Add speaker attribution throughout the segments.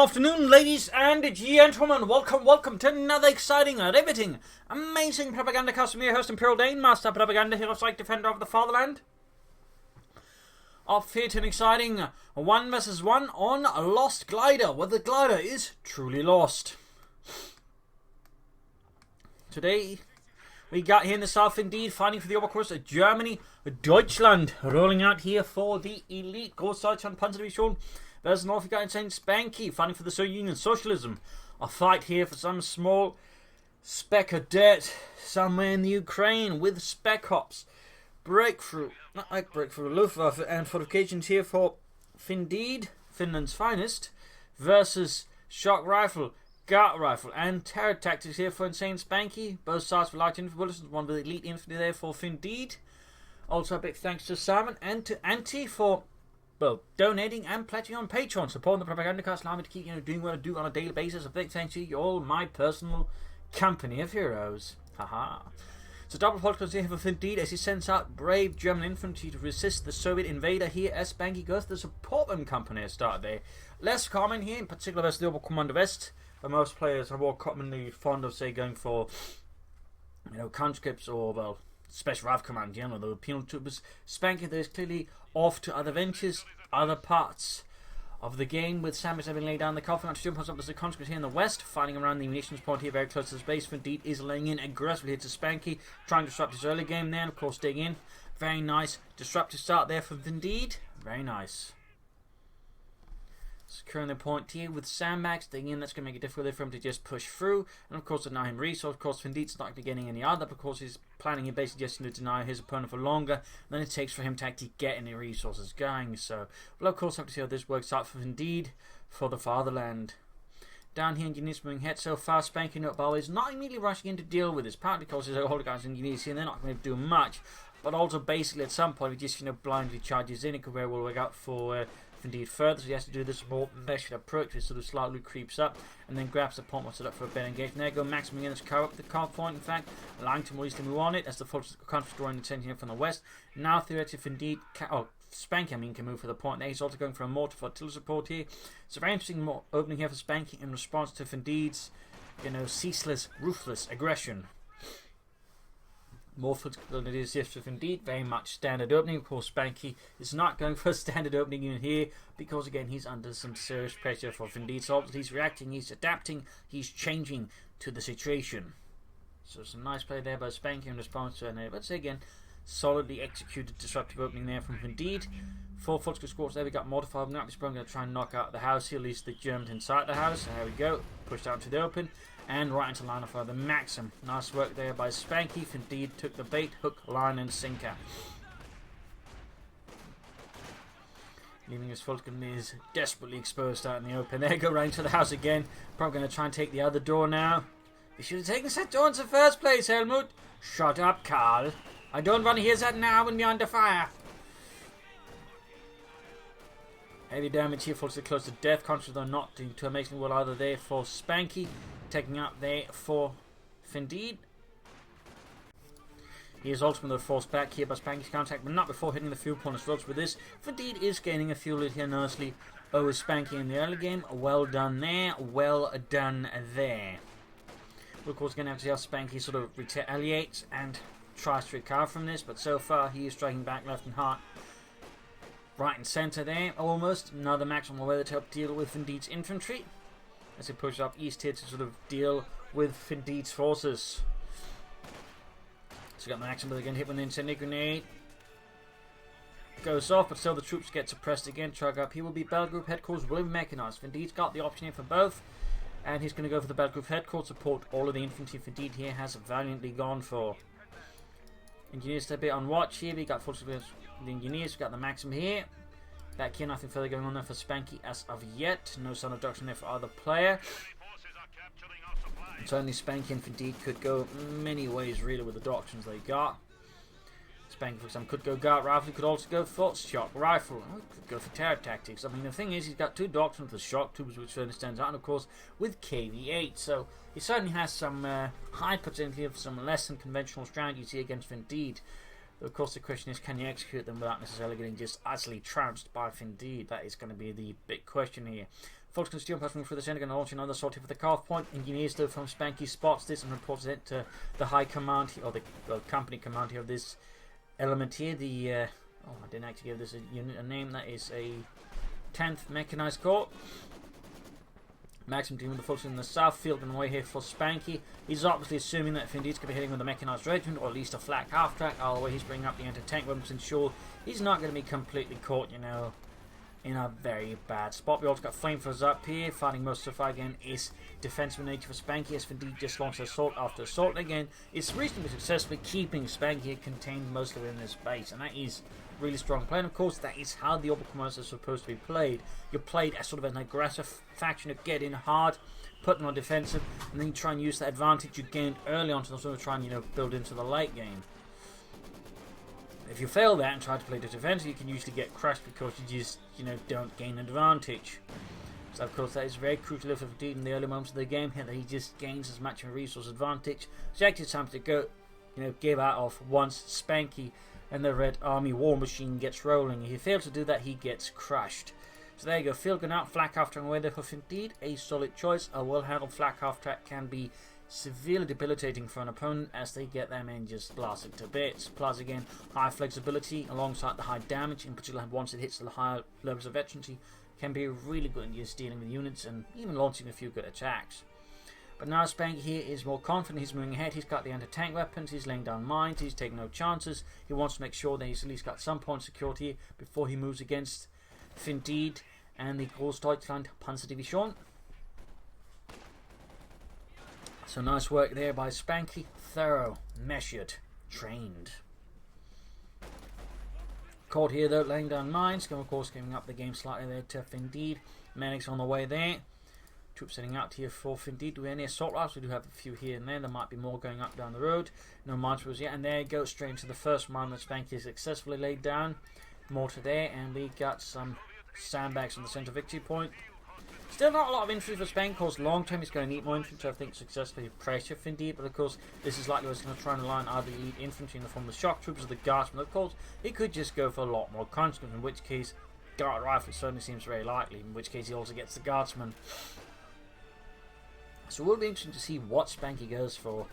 Speaker 1: afternoon, ladies and gentlemen. Welcome to another exciting, riveting, amazing Propagandacast from your host, Imperial Dane, Master Propaganda, Hero Strike, Defender of the Fatherland. Off here to an exciting 1 vs 1 on Lost Glider, where the glider is truly lost. Today, we got here in the south, Findeed, fighting for the Oberkurs of Germany, Deutschland, rolling out here for the elite Großdeutschland Panzerdivision. There's north, we got insane Spanky, fighting for the Soviet Union Socialism. A fight here for some small speck of dirt somewhere in the Ukraine with Spec hops. Breakthrough, not like breakthrough, Luftwaffe and fortifications here for Findeed, Finland's finest, versus shock rifle, Gart rifle, and terror tactics here for insane Spanky. Both sides for light infantry bullets, one with elite infantry there for Findeed. Also a big thanks to Simon and to Antti for donating and pledging on Patreon, supporting the Propagandacast, allowing me to keep doing what I do on a daily basis. A big thanks to you all, my personal company of heroes. Haha. So double podcast here for Findeed as he sends out brave German infantry to resist the Soviet invader here as Spanky goes to support them company at start there. Less common here, in particular as the Oberkommando West, but most players are more commonly fond of, say, going for, conscripts or, Special Rifle Command, the penal troopers. Spanky there is clearly off to other ventures, other parts of the game, with Samus having laid down the coffin. Still puts up as the conscripts here in the west, fighting around the munitions point here very close to the base. Findeed is laying in aggressively here to Spanky, trying to disrupt his early game there, and of course staying in. Very nice disruptive start there for Findeed. Very nice. Securing the point here with sandbags, staying in. That's going to make it difficult for him to just push through. And of course deny him resource. Of course Findeed's not going to be getting any other, because he's planning here basically just to deny his opponent for longer than it takes for him to actually get any resources going. So we'll of course have to see how this works out for Findeed, for the fatherland. Down here, engineers moving ahead so far. Spanking up always not immediately rushing in to deal with this, partly because there's a whole guys engineers here and they're not going to do much. But also basically at some point he just blindly charges in. It could very well work out for Findeed further, so he has to do this more measured approach, which sort of slightly creeps up and then grabs the point, set up for a better engagement. There you go, maximum units cover up the card point, in fact, allowing to more easily move on it as the forces constantly drawing attention here from the west. Now theoretically Findeed, Spanky can move for the point there. He's also going for a mortar for artillery support here. It's a very interesting opening here for Spanky in response to Findeed's, ceaseless, ruthless aggression. More than it is yes for Findeed, very much standard opening. Of course, Spanky is not going for a standard opening unit here because, again, he's under some serious pressure for Findeed. So he's reacting, he's adapting, he's changing to the situation. So some nice play there by Spanky in response to it. Let's say again, solidly executed disruptive opening there from Findeed. 4 Volkskriegskorps squads there. We got modified. We're going to try and knock out the house here, at least the Germans inside the house. So there we go, pushed out to the open. And right into line of fire, the Maxim. Nice work there by Spanky. Findeed took the bait, hook, line, and sinker. Leaving his Volkskriegskorps is desperately exposed out in the open. There, go right into the house again. Probably going to try and take the other door now. You should have taken that door in the first place, Helmut. Shut up, Karl. I don't want to hear that now when we're under fire. Heavy damage here, forces close to death. Conscious though not doing too amazingly well either there for Spanky. Taking up there for Findeed. He is ultimately forced back here by Spanky's contact, but not before hitting the fuel point as well. With this, Findeed is gaining a fuel lead here nicely over Spanky in the early game. Well done there. Well done there. We're of course going to have to see how Spanky sort of retaliates and tries to recover from this, but so far he is striking back left and right and centre there. Almost another maximum weather to help deal with Findeed's infantry as he pushes up east here to sort of deal with Findeed's forces. So we got the Maxim again hit with an incendiary grenade. Goes off, but still the troops get suppressed again. Chug up. He will be battle group headquarters, will be mechanized. Findeed's got the option here for both, and he's going to go for the battle group headquarters support. All of the infantry Findeed here has valiantly gone for. Engineers a bit on watch here. We got the engineers. We got the Maxim here. Back here, nothing further going on there for Spanky as of yet. No sign of doctrine there for either player. And certainly Spanky and Findeed could go many ways really with the doctrines they got. Spanky, for example, could go Gart rifle. He could also go for shock rifle. Could go for terror tactics. I mean, the thing is, he's got 2 doctrines with shock tubes, which certainly stands out, and of course with KV8. So he certainly has some high potential for some less than conventional strategies here against Findeed. Of course, the question is, can you execute them without necessarily getting just utterly trounced by Findeed? That is going to be the big question here. Folks can steal passing through the center and launch another sortie for the carve point. Engineers though from Spanky spots this and reports it to the high command or the company command here of this element here. The I didn't actually give this a unit a name. That is a 10th Mechanized Corps. Maxim team with the folks in the south field and away here for Spanky. He's obviously assuming that Findeed's going to be hitting with a Mechanized Regiment or at least a flak half track. All the way he's bringing up the anti-tank weapons to ensure he's not going to be completely caught, you know, in a very bad spot. We also got flamethrowers up here. Fighting most of the fight again is defensive nature for Spanky as Findeed just launched assault after assault. And again, it's reasonably successfully keeping Spanky contained mostly within this base, and that is really strong play. And of course, that is how the Oberkommanders are supposed to be played. You're played as sort of an aggressive faction of get in hard, put them on defensive, and then you try and use that advantage you gained early on to sort of try and, you know, build into the late game. If you fail that and try to play the defense, you can usually get crushed because you just, you know, don't gain an advantage. So of course that is very crucial for Findeed in the early moments of the game here, that he just gains as much of a resource advantage. So actually it's time to go, you know, give out off once Spanky and the Red Army War Machine gets rolling. If he fails to do that, he gets crushed. So there you go, field gun out, flak half track away there for Findeed. A solid choice. A well-handled flak half track can be severely debilitating for an opponent as they get their men just blasted to bits. Plus again, high flexibility alongside the high damage, in particular once it hits the higher levels of veterancy, can be really good in just dealing with units and even launching a few good attacks. But now Spanky here is more confident. He's moving ahead. He's got the anti-tank weapons. He's laying down mines. He's taking no chances. He wants to make sure that he's at least got some point of security before he moves against Findeed and the Großdeutschland Panzerdivision. So nice work there by Spanky. Thorough, measured, trained. Caught here though, laying down mines. Of course, giving up the game slightly there to Findeed. Medics on the way there. Troops setting out here for Findeed. Do we have any assault rifles? We do have a few here and there. There might be more going up down the road. No mines was yet. And there you go, straight into the first mine that Spanky successfully laid down. Mortar there, and we got some sandbags on the centre victory point. Still not a lot of infantry for Spain. Of course, long term he's going to need more infantry to, I think, successfully pressure Findeed. But of course, this is likely he's going to try and align either elite infantry in the form of shock troops or the guardsmen. Of course, he could just go for a lot more conscripts, in which case, guard rifle certainly seems very likely. In which case, he also gets the guardsmen. So it will be interesting to see what Spanky goes for.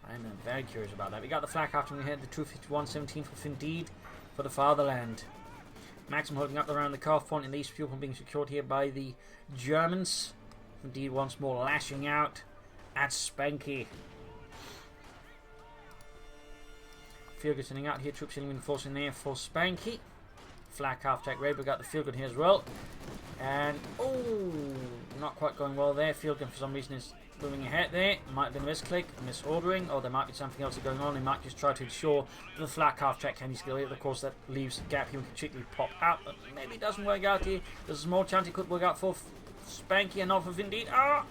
Speaker 1: I'm very curious about that. We got the flak after we had the 251-17 for Findeed for the fatherland. Maxim holding up around the carve point, and these people being secured here by the Germans. Findeed once more lashing out at Spanky. Field gun sending out here, troops reinforcing there for Spanky. Flak half track raid, we got the field gun here as well. And oh, not quite going well there. Field gun for some reason is moving ahead there. Might have been a misclick, misordering, or there might be something else going on. They might just try to ensure that the flak half track can be skilled. Of course, that leaves a gap here. We can cheaply pop out, but maybe it doesn't work out here. There's a small chance it could work out for Spanky and not for Findeed. Ah!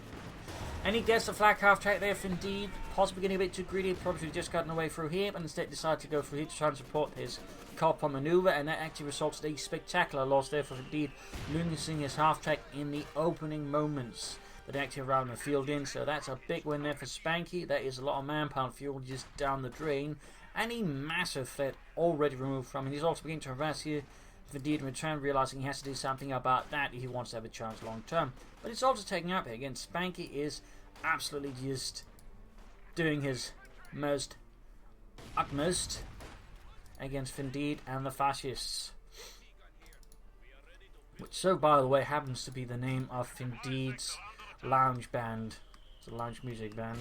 Speaker 1: And he gets the flak half track there, Findeed. Possibly getting a bit too greedy. Probably should have just gotten away through here, but instead decided to go through here to try and support his Corps maneuver, and that actually results in a spectacular loss there for Findeed, losing his half track in the opening moments. But actually around the field in, so that's a big win there for Spanky. That is a lot of manpower fuel just down the drain, and a massive threat already removed from him. He's also beginning to harass here Findeed in return, realizing he has to do something about that if he wants to have a chance long term. But it's also taking up here again. Spanky is absolutely just doing his utmost against Findeed and the fascists. Which, so by the way, happens to be the name of Findeed's lounge band. It's a lounge music band.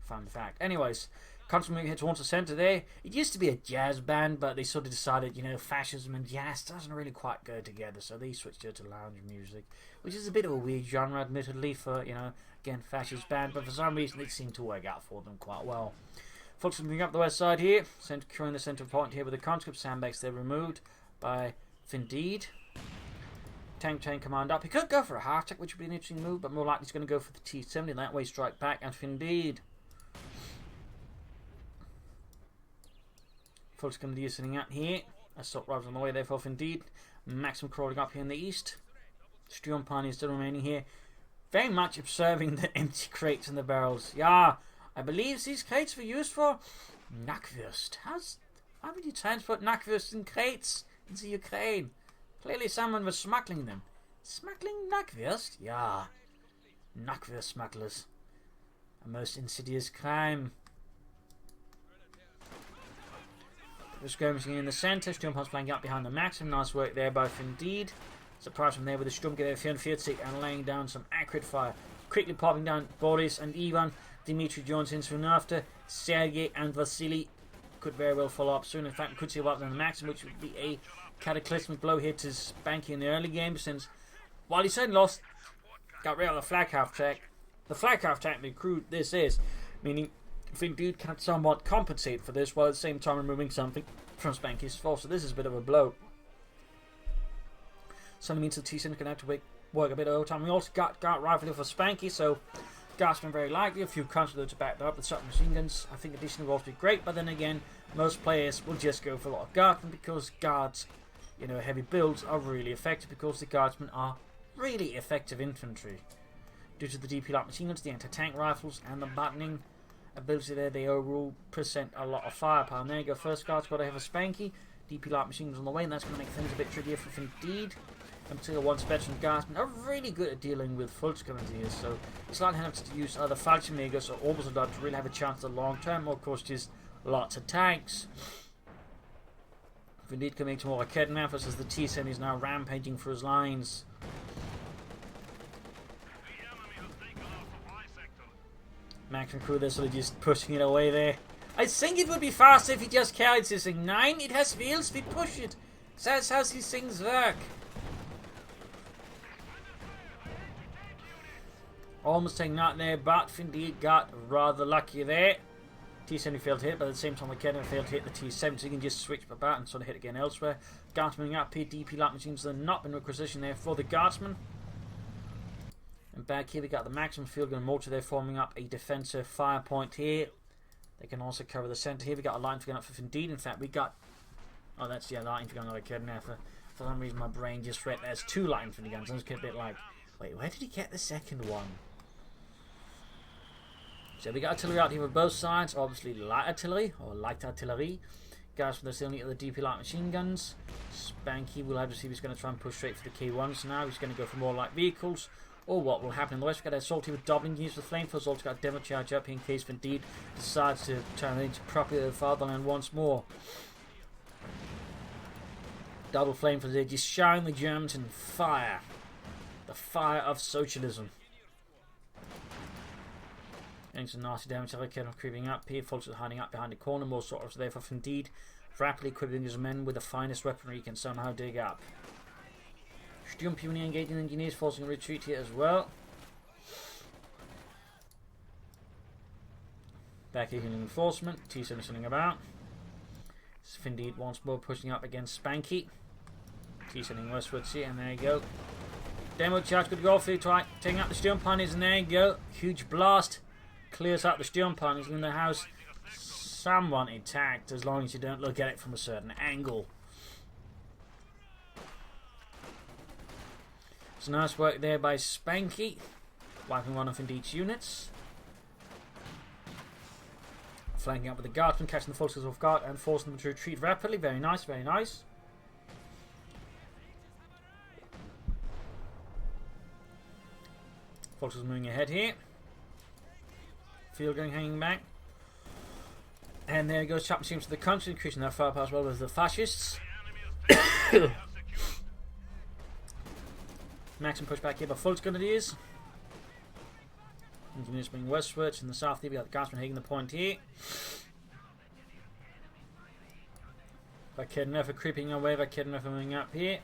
Speaker 1: Fun fact. Anyways, constantly head towards the centre there. It used to be a jazz band, but they sort of decided, you know, fascism and jazz doesn't really quite go together, so they switched it to lounge music, which is a bit of a weird genre, admittedly, for, you know, again, fascist band, but for some reason it seemed to work out for them quite well. Folks moving up the west side here, securing the centre point here with the conscript sandbags. They're removed by Findeed. Tank chain command up. He could go for a half track, which would be an interesting move, but more likely he's going to go for the T-70 and that way strike back at Findeed. Folks going to be sitting out here. Assault rifles on the way there for Findeed. Maxim crawling up here in the east. Sturm Pioneer still remaining here. Very much observing the empty crates and the barrels. Yeah, I believe these crates were used for Knackwurst. Why would you transport Knackwurst in crates into Ukraine? Clearly someone was smuggling them. Smuggling Knackwurst? Yeah. Knackwurst smugglers. A most insidious crime. The skirmishing in the centre. Sturmpanzer flanking up behind the Maxim. Nice work there by Findeed. Surprise from there with the Sturmgewehr 44 and laying down some accurate fire. Quickly popping down Boris and Ivan. Dimitri joins in soon after. Sergei and Vasily could very well follow up soon. In fact, we could see what on the Maxim, which would be a cataclysmic blow here to Spanky in the early game, since while he said lost, got rid of the flag half track. The flag half track recruit this is, meaning Findeed can somewhat compensate for this while at the same time removing something from Spanky's force. So this is a bit of a blow. Something means the T-Sin can have to work a bit of overtime. We also got rifle for Spanky, so Guardsmen very likely. A few counter to back that up with submachine guns. I think additional rolls would be great, but then again, most players will just go for a lot of Guardsmen because Guards, heavy builds are really effective because the Guardsmen are really effective infantry. Due to the DP light machine guns, the anti-tank rifles, and the buttoning ability there, they overall present a lot of firepower. And there you go, first Guard's got to have a Spanky. DP light machine guns on the way, and that's going to make things a bit trickier for Findeed. And particularly one veteran Guardsmen are really good at dealing with Volksgrenadiers, so it's likely to have to use either Fallschirmjägers or Obersoldaten to really have a chance at the long term, or of course just lots of tanks. Findeed can make some more Raketenwerfers as the T-Sen is now rampaging for his lines. Max and crew, they're sort of just pushing it away there. I think it would be faster if he just carried this thing. Nine, it has wheels, we push it. That's how these things work. Almost taking that there, but Findeed got rather lucky there. T-70 failed to hit, but at the same time, McKenna failed to hit the T-70, so you can just switch about and sort of hit again elsewhere. Guardsmen up here, DP light machines, they're not been requisitioned there for the Guardsmen. And back here, we got the Maximum Field Gun Mortar there, forming up a defensive fire point here. They can also cover the centre here. We got a line gun up for Findeed. In fact, we got. Oh, that's the line gun I couldn't have. For some reason, my brain just read there's two line guns. I was a bit like, wait, where did he get the second one? So we got artillery out here for both sides, obviously light artillery, or light artillery. Guys from the ceiling of the DP light machine guns. Spanky will have to see if he's going to try and push straight for the K1s now. He's going to go for more light vehicles. Or what will happen in the west? We've got assault here with doubling use with flamethrowers. Also got demo charge up here in case Findeed decides to turn it into proper fatherland once more. Double flamethrowers there, just showering the Germans in fire. The fire of socialism. Getting some nasty damage. Kind of creeping up here. Folks are hiding up behind the corner. More sort of there for Findeed. Rapidly equipping his men with the finest weaponry he can somehow dig up. Sturmpionier engaging engineers, forcing a retreat here as well. Back here, reinforcement. T-7 sitting about. Findeed once more pushing up against Spanky. T-sending westwards here, and there you go. Demo charge could go through, try taking out the Sturmpanies, and there you go. Huge blast. Clears out the Sturmpanies in the house. Somewhat intact, as long as you don't look at it from a certain angle. It's nice work there by Spanky. Wiping one of Findeed's units. Flanking up with the Guardsmen, catching the forces off guard and forcing them to retreat rapidly. Very nice, very nice. Forces moving ahead here. Field gun hanging back. And there goes Chap machines to the country, increasing their firepower as well as the fascists. Maximum push back here by Volksgrenadiers. Engineers moving westwards. In the south here we got the Guardsmen hitting the point here. Raketenwerfer creeping away, Raketenwerfer moving up here.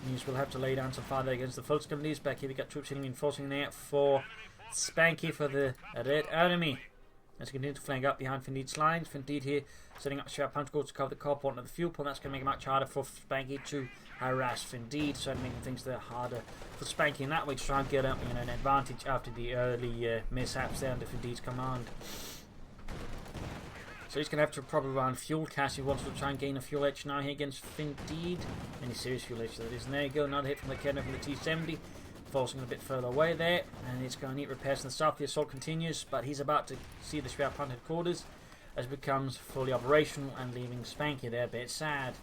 Speaker 1: News will have to lay down some fire there against the Volksgrenadiers. Back here we got troops reinforcing there for Spanky for the Red Army. As we continue to flank up behind Findeed's lines. Findeed here setting up sharp punch goals to cover the core point of the fuel point. That's going to make it much harder for Spanky to harass Findeed. So making things there harder for Spanky in that way to try and get up an advantage after the early mishaps there under Findeed's command. So he's going to have to probably run fuel cast. He wants to try and gain a fuel edge now here against Findeed. Any serious fuel edge that is. And there you go. Another hit from the Kenner from the T-70. Forcing a bit further away there. And it's going to need repairs in the south. The assault continues. But he's about to see the Schwerpunkt headquarters as it becomes fully operational and leaving Spanky there a bit sad.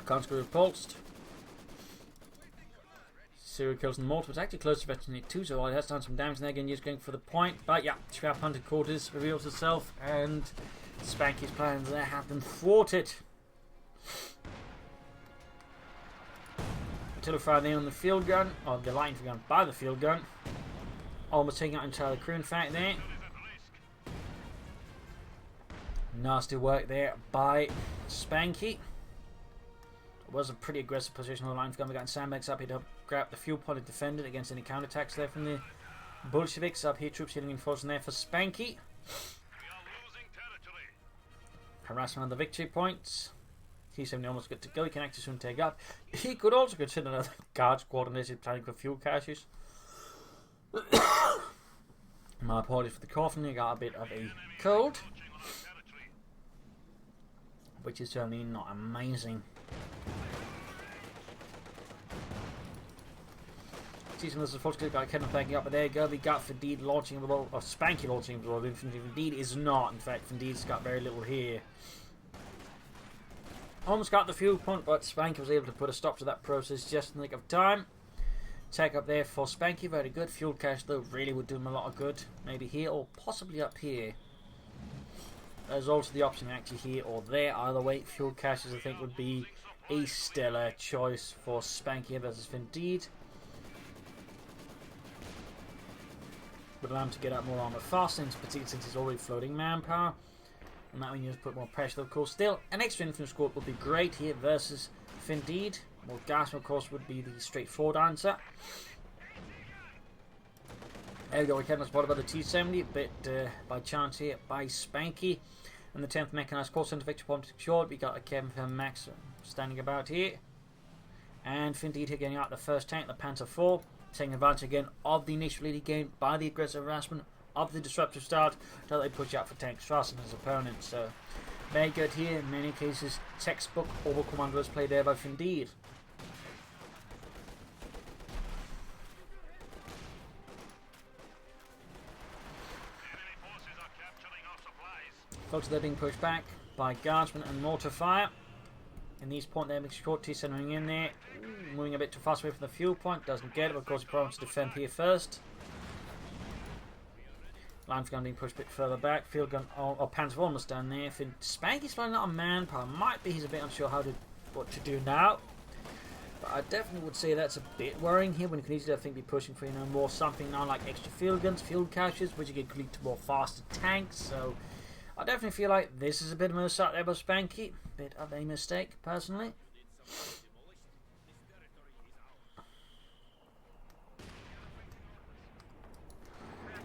Speaker 1: Conscript repulsed. Serial kills and mortar. It's actually close to veteran 2, so it has done some damage. And they're going for the point. But yeah, Sharp Hunter Quarters reveals itself, and Spanky's plans there have been thwarted. Artillery fire there on the field gun, or the light infantry gun by the field gun. Almost taking out entire crew, in fact, there. Nasty work there by Spanky. It was a pretty aggressive position on the line for gun. We got sandbags up here to grab the fuel point and defend it against any counterattacks there from the Bolsheviks. Up here, troops hitting reinforcement there for Spanky. Harassment on the victory points. T-70 almost good to go. He can actually soon take up. He could also consider another guard squad on this. He's planning for fuel caches. My apologies for the coughing. He got a bit of a cold, which is certainly not amazing. Season this is fortunately got Kevin backing up, but there you go. We got Findeed launching the ball, or Spanky launching the ball. Findeed is not. In fact, Findeed's got very little here. Almost got the fuel point, but Spanky was able to put a stop to that process just in the nick of time. Take up there for Spanky, very good. Fuel cache though really would do him a lot of good. Maybe here or possibly up here. There's also the option actually here or there. Either way, fuel caches I think would be a stellar choice for Spanky versus Findeed. Would allow him to get out more armour faster, particularly since he's already floating manpower. And that means you just put more pressure, of course. Still, an extra infantry squad would be great here versus Findeed. More gas, of course, would be the straightforward answer. There we go, we can spot about the T-70, a bit by chance here by Spanky. And the 10th Mechanized Corps Center victory point secured. We got a Kevin Max standing about here. And Findeed here getting out the first tank, the Panzer IV. Taking advantage again of the initial lead gained by the aggressive harassment of the disruptive start until they push out for tanks faster than his opponent. So very good here. In many cases, textbook overcommanders play there by Findeed. Folks, they're being pushed back by guardsmen and mortar fire. In these point there, makes short T-centering in there. Moving a bit too fast away from the fuel point. Doesn't get it, but of course he probably wants to defend here first. Line gun being pushed a bit further back. Field gun, or Panzer almost down there. Spanky's flying out of manpower. Might be he's a bit unsure what to do now. But I definitely would say that's a bit worrying here when you can easily, I think, be pushing for more something now like extra field guns, field caches, which you can lead to more faster tanks. So I definitely feel like this is a bit of a mistake there by Spanky. Bit of a mistake, personally.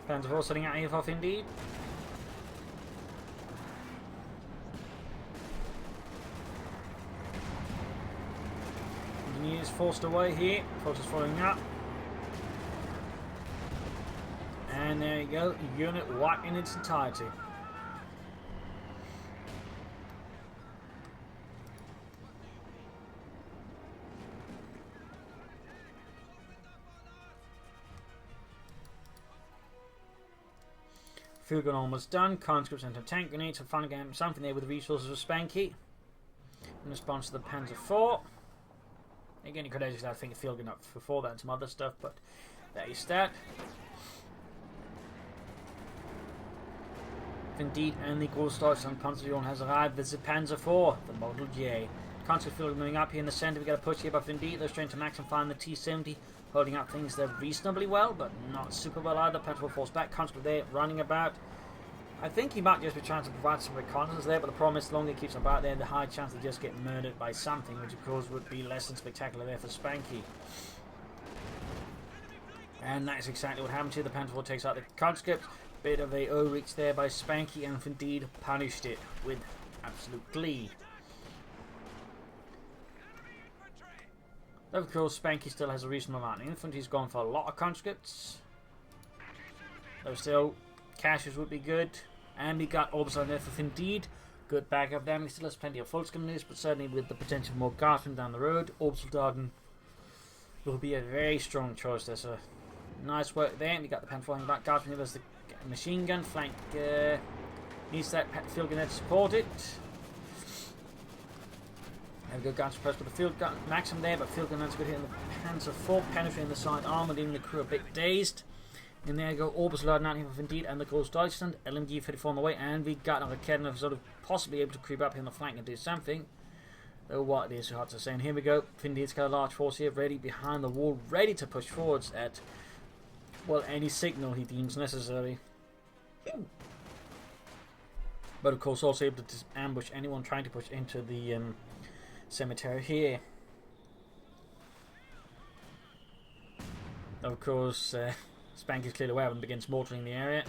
Speaker 1: Panzer IV setting out here for Findeed. Engineers forced away here. Forces following up. And there you go. Unit wiped in its entirety. Fuel gun almost done. Conscripts and tank grenades. So finally getting something there with the resources of Spanky. In response to the Panzer IV. Again, you could actually, I think, a field gun up before that and some other stuff, but there is that. Indeed, and the Großdeutschland Panzer has arrived. There's the Panzer IV, the Model J. Conscript field moving up here in the centre. We got a push here by Findeed. They're trying to max and find the T-70. Holding up things there reasonably well, but not super well either. Panzer IV falls back. Conscript there running about. I think he might just be trying to provide some reconnaissance there, but the problem is the longer he keeps about there, the high chance they just get murdered by something, which of course would be less than spectacular there for Spanky. And that is exactly what happened here. The Panzer IV takes out the conscript. Bit of a O-reach there by Spanky, and Findeed punished it with absolute glee. Of course, Spanky still has a reasonable amount of infantry. He's gone for a lot of conscripts. Though still, caches would be good. And we got Orbison there for Findeed. Good backup there. He still has plenty of Volkskamp news, but certainly with the potential of more guardsmen down the road, Orbsoldaten will be a very strong choice there. So nice work there. And we got the Panzer flying back. Guardsman here, there's the machine gun flank. Needs that field gun there to support it. There we go, guns pressed with the field gun. Maxim there, but field gun that's good hit in the hands of 4, penetrating the side armor, leaving the crew a bit dazed. And there you go, Orbis loading out here for Findeed and the CoH2 Deutschland. LMG 34 on the way, and we got another Kedner sort of possibly able to creep up here on the flank and do something. Though what it is hard to say. And here we go, Findeed's got a large force here, ready behind the wall, ready to push forwards at, well, any signal he deems necessary. But of course also able to ambush anyone trying to push into the cemetery here. Of course, Spanky's clearly aware and begins mortaring the area.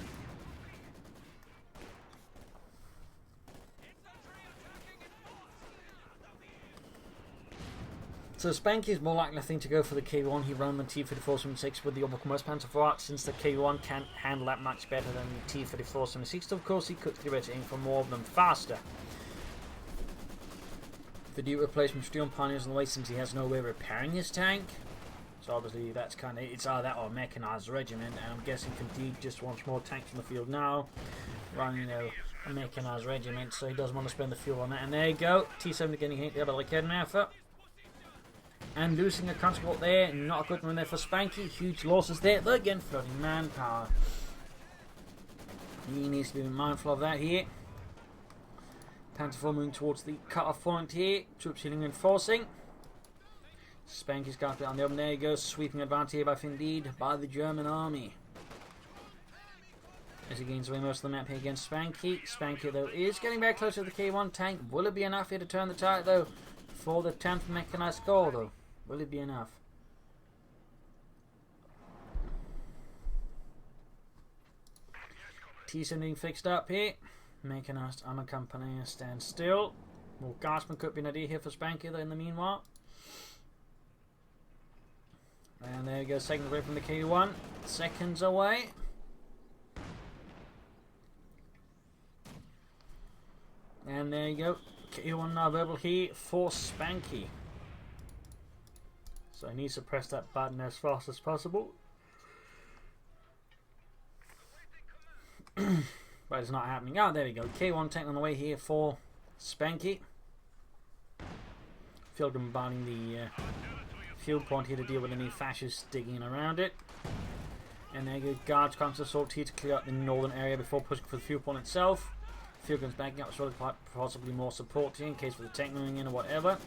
Speaker 1: So Spanky's more likely, I think, to go for the K1. He ran the T-34-76 with the Oberkommers Panzervorrat, since the K1 can't handle that much better than the T-34-76. Of course, he could theoretically aim for more of them faster. The Duke replacement Sturm Pioneers on the way, since he has no way of repairing his tank. So obviously that's kind of, it's either that or a mechanized regiment, and I'm guessing Findeed just wants more tanks in the field now, running, you know, a mechanized regiment, so he doesn't want to spend the fuel on that. And there you go, T-70 getting hit there by the Kedner. And losing a conscript there, not a good run there for Spanky. Huge losses there, but again, floating manpower. He needs to be mindful of that here. Panzer IV moving towards the cut-off point here. Troops healing and forcing. Spanky's got a bit on the open. There you go, sweeping advance here by Findeed, by the German army. As he gains away most of the map here against Spanky. Spanky, though, is getting back closer to the K1 tank. Will it be enough here to turn the tide, though, for the 10th mechanized score, though? Will it be enough? T-70 fixed up here. Mechanized armor company stands still. More Garsman could be an idea here for Spanky, though, in the meanwhile. And there you go, second away from the K1. Seconds away. And there you go. K1 now available here for Spanky. So he needs to press that button as fast as possible. But it's not happening. Oh, there we go. K1 tank on the way here for Spanky. Field bombarding the field point here to deal with any fascists digging around it. And there you go. Guards constant assault here to clear out the northern area before pushing for the field point itself. Field guns backing up, sort of possibly more support here in case for the tank moving in or whatever.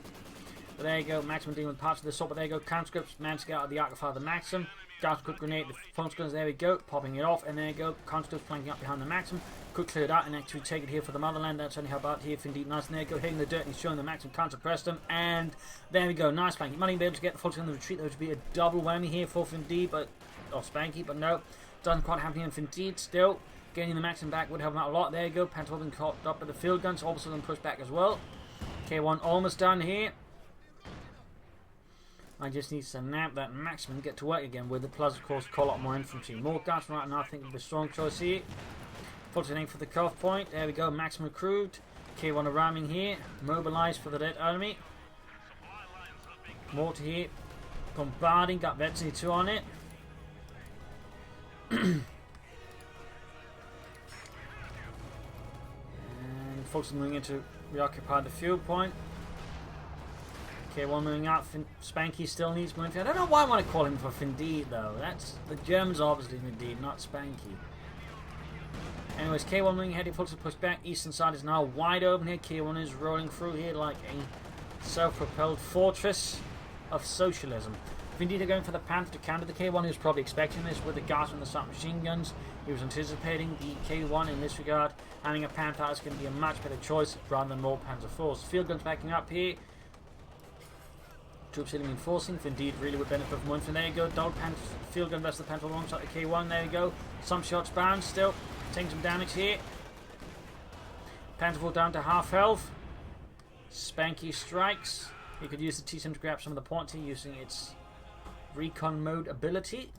Speaker 1: But there you go, Maxim dealing with parts of the assault, but there you go, conscripts managed to get out of the arc of fire of the Maxim. Guards quick grenade, the front guns, there we go, popping it off, and there you go, conscripts flanking up behind the Maxim. Quick clear it out and actually take it here for the motherland. That's only how about here, Findeed, nice, and there you go, hitting the dirt, and he's showing the Maxim can't suppress them, and there we go, nice flank. He might even be able to get the full on the retreat. There would be a double whammy here for Findeed, but, or Spanky, but no, doesn't quite happen here in Findeed still. Getting the Maxim back would help him out a lot. There you go, Panzer being caught up by the field guns, also then pushed back as well. K1 almost done here. I just need to snap that Maxim and get to work again with the plus, of course, call up more infantry. More guys right now, I think, would be a strong choice here. Focusing for the cutoff point. There we go, Maxim recruit. K1 ramming here. Mobilized for the dead enemy. Mortar here. Bombarding, got Vetsy 2 on it. And focusing moving into reoccupy the field point. K1 moving out. Spanky still needs more. I don't know why I want to call him for Findeed, though. That's the Germans, obviously Findeed, not Spanky. Anyways, K1 moving ahead. He focused to push back. Eastern side is now wide open here. K1 is rolling through here like a self-propelled fortress of socialism. Findeed are going for the Panther to counter the K1. He was probably expecting this with the gas and the submachine guns. He was anticipating the K1 in this regard. Having a Panther is going to be a much better choice rather than more Panzer IVs. Field guns backing up here. Troops hitting and forcing. Findeed really would benefit from one. From there you go. Double Panther field gun versus the Panther alongside the K1. There you go. Some shots bound still. Taking some damage here. Panther down to half health. Spanky strikes. He could use the T-Sim to grab some of the points here using its recon mode ability.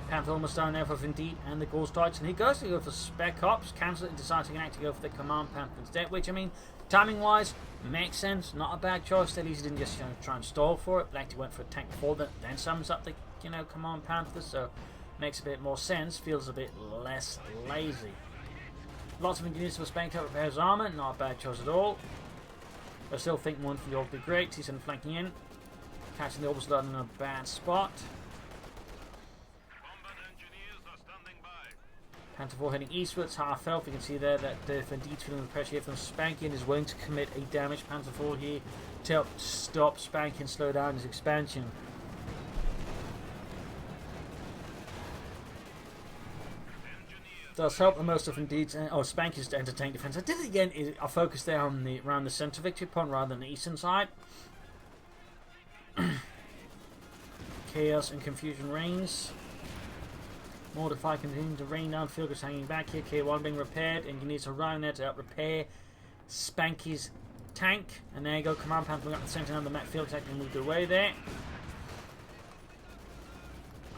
Speaker 1: Panther almost down there for Findeed and the CoH2 Deutschland. And he goes to go for Spec Ops. Cancel it and decides to go for the Command Panther instead. Which, I mean, timing wise, makes sense. Not a bad choice. At least he didn't just try and stall for it. But actually went for a tank before that. Then summons up the Command Panther. So makes a bit more sense. Feels a bit less lazy. Lots of engineers for Spanky to repair his armor. Not a bad choice at all. I still think one for the would be great. T7 flanking in. Catching the Orbis in a bad spot. Panther 4 heading eastwards, half health. You can see there that Findeed's feeling the pressure here from Spanky and is willing to commit a damage. Panther 4 here to help stop Spanky and slow down his expansion. Does help the most of Findeed's Spanky's entertaining defense. I did it again. I focused there on around the center victory point rather than the eastern side. Chaos and confusion reigns. Mortify continuing to rain down. Field is hanging back here. K1 being repaired, and you need to run there to help repair Spanky's tank. And there you go. Command Panther up the center of the Met field attack and moved away there.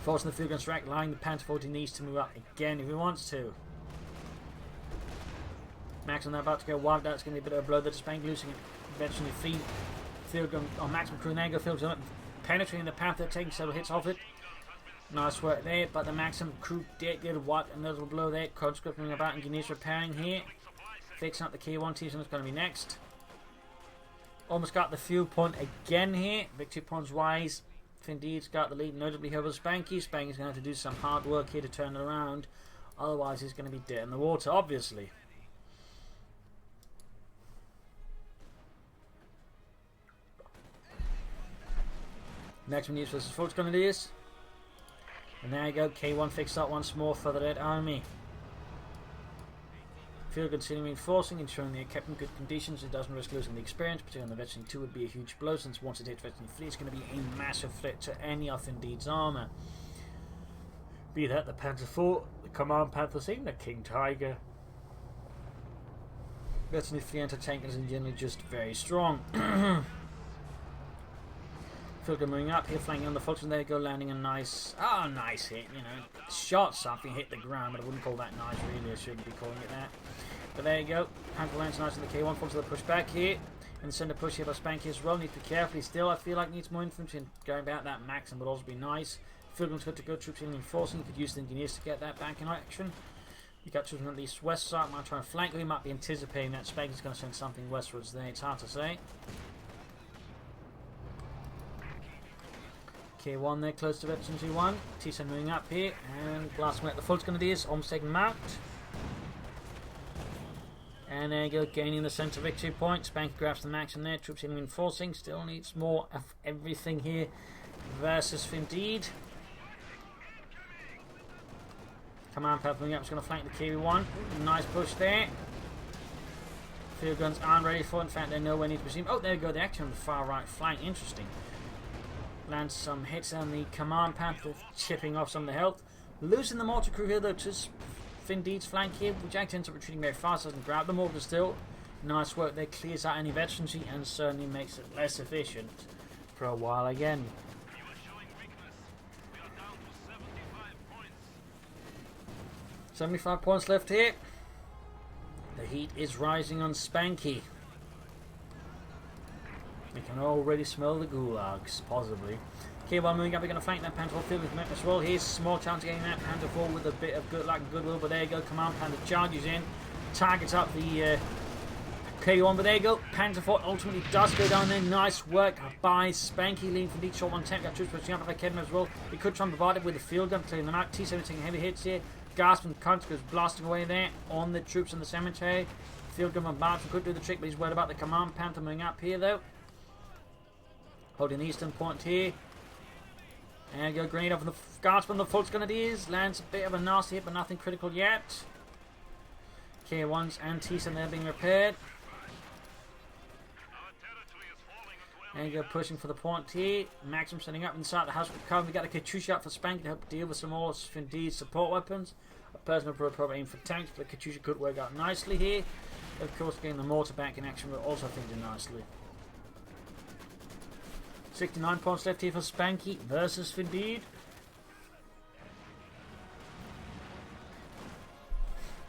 Speaker 1: Forcing the field gun strike, allowing the Panther 40 needs to move up again if he wants to. Maxim now about to go wiped out. It's going to be a bit of a blow there to Spanky, losing eventually field gun on Maximum crew. And there you go. Field gun penetrating the Panther, taking several hits off it. Nice work there, but the Maxim crew did get a wipe, and there's a blow there. Conscript moving about, and Guinea's repairing here. Fixing up the K1 T, so it's going to be next. Almost got the fuel point again here. Victory points wise. Findeed's got the lead, notably over Spanky. Spanky's going to have to do some hard work here to turn it around. Otherwise, he's going to be dead in the water, obviously. Next one, versus Fultz Grenadiers. And there you go, K1 fixed up once more for the Red Army. Field continuing reinforcing, ensuring they are kept in good conditions. It doesn't risk losing the experience, particularly on the Veteran 2 would be a huge blow, since once it hits Veteran 3 it's going to be a massive threat to any of Findeed's armour. Be that the Panther 4, the Command Panther, even the King Tiger. Veteran 3 anti-tank is in general just very strong. Field moving up here, flanking on the Fulton. There you go, landing a nice hit. You know, shot something, hit the ground, but I wouldn't call that nice. Really, I shouldn't be calling it that. But there you go. Panther lands nice in the K1. Fulton the push back here, and send a push here by Spanky as well. Need to be careful. Still, I feel like needs more infantry. And going about that Maxim would also be nice. Field's got to go troops in reinforcing. You could use the engineers to get that back in action. You got troops on the east west side. Might try and flank. We might be anticipating that Spanky's going to send something westwards there. It's hard to say. K1 there, close to Veteran 2-1. T7 moving up here, and blasting at the Fultz Grenadiers, almost taking them out. And there you go, gaining the centre victory point. Spanky grabs the Maxim there, troops in reinforcing. Still needs more of everything here versus Findeed. Command Panther moving up, is going to flank the K1. Nice push there. Field guns aren't ready for it. In fact, they know where they need to be seen. Oh, there you go, they're actually on the far right flank. Interesting. Lands some hits on the Command Panther, chipping off some of the health. Losing the mortar crew here though to Findeed's flank here, which actually ends up retreating very fast, doesn't grab the mortar still. Nice work there, clears out any veterancy and certainly makes it less efficient for a while again. 75 points left here. The heat is rising on Spanky. You can already smell the gulags, possibly. K1 moving up, we're going to flank that Panther 4 field with as well. Here's a small chance of getting that Panther 4 with a bit of good luck and goodwill, but there you go, Command Panther charges in, targets up the K1, but there you go, Panther 4 ultimately does go down there. Nice work by Spanky, leading from each short one tank, got troops pushing up by Kedman as well. He could try and provide it with the field gun, clearing them out. T7 taking heavy hits here, Gasping Cunt goes blasting away there on the troops in the cemetery. Field gun and Barton could do the trick, but he's worried about the Command Panther moving up here though. Holding the eastern point here. And go grenade off the Guardsman on the Fultz Grenadiers. Lands a bit of a nasty hit, but nothing critical yet. K1s and T7 there being repaired. And go pushing for the point here. Maxim setting up inside the house with cover. We got a Katyusha out for Spank to help deal with some more Findeed support weapons. A personal probably aim for tanks, but the Katyusha could work out nicely here. Of course, getting the mortar back in action will also think do nicely. 69 points left here for Spanky versus Findeed.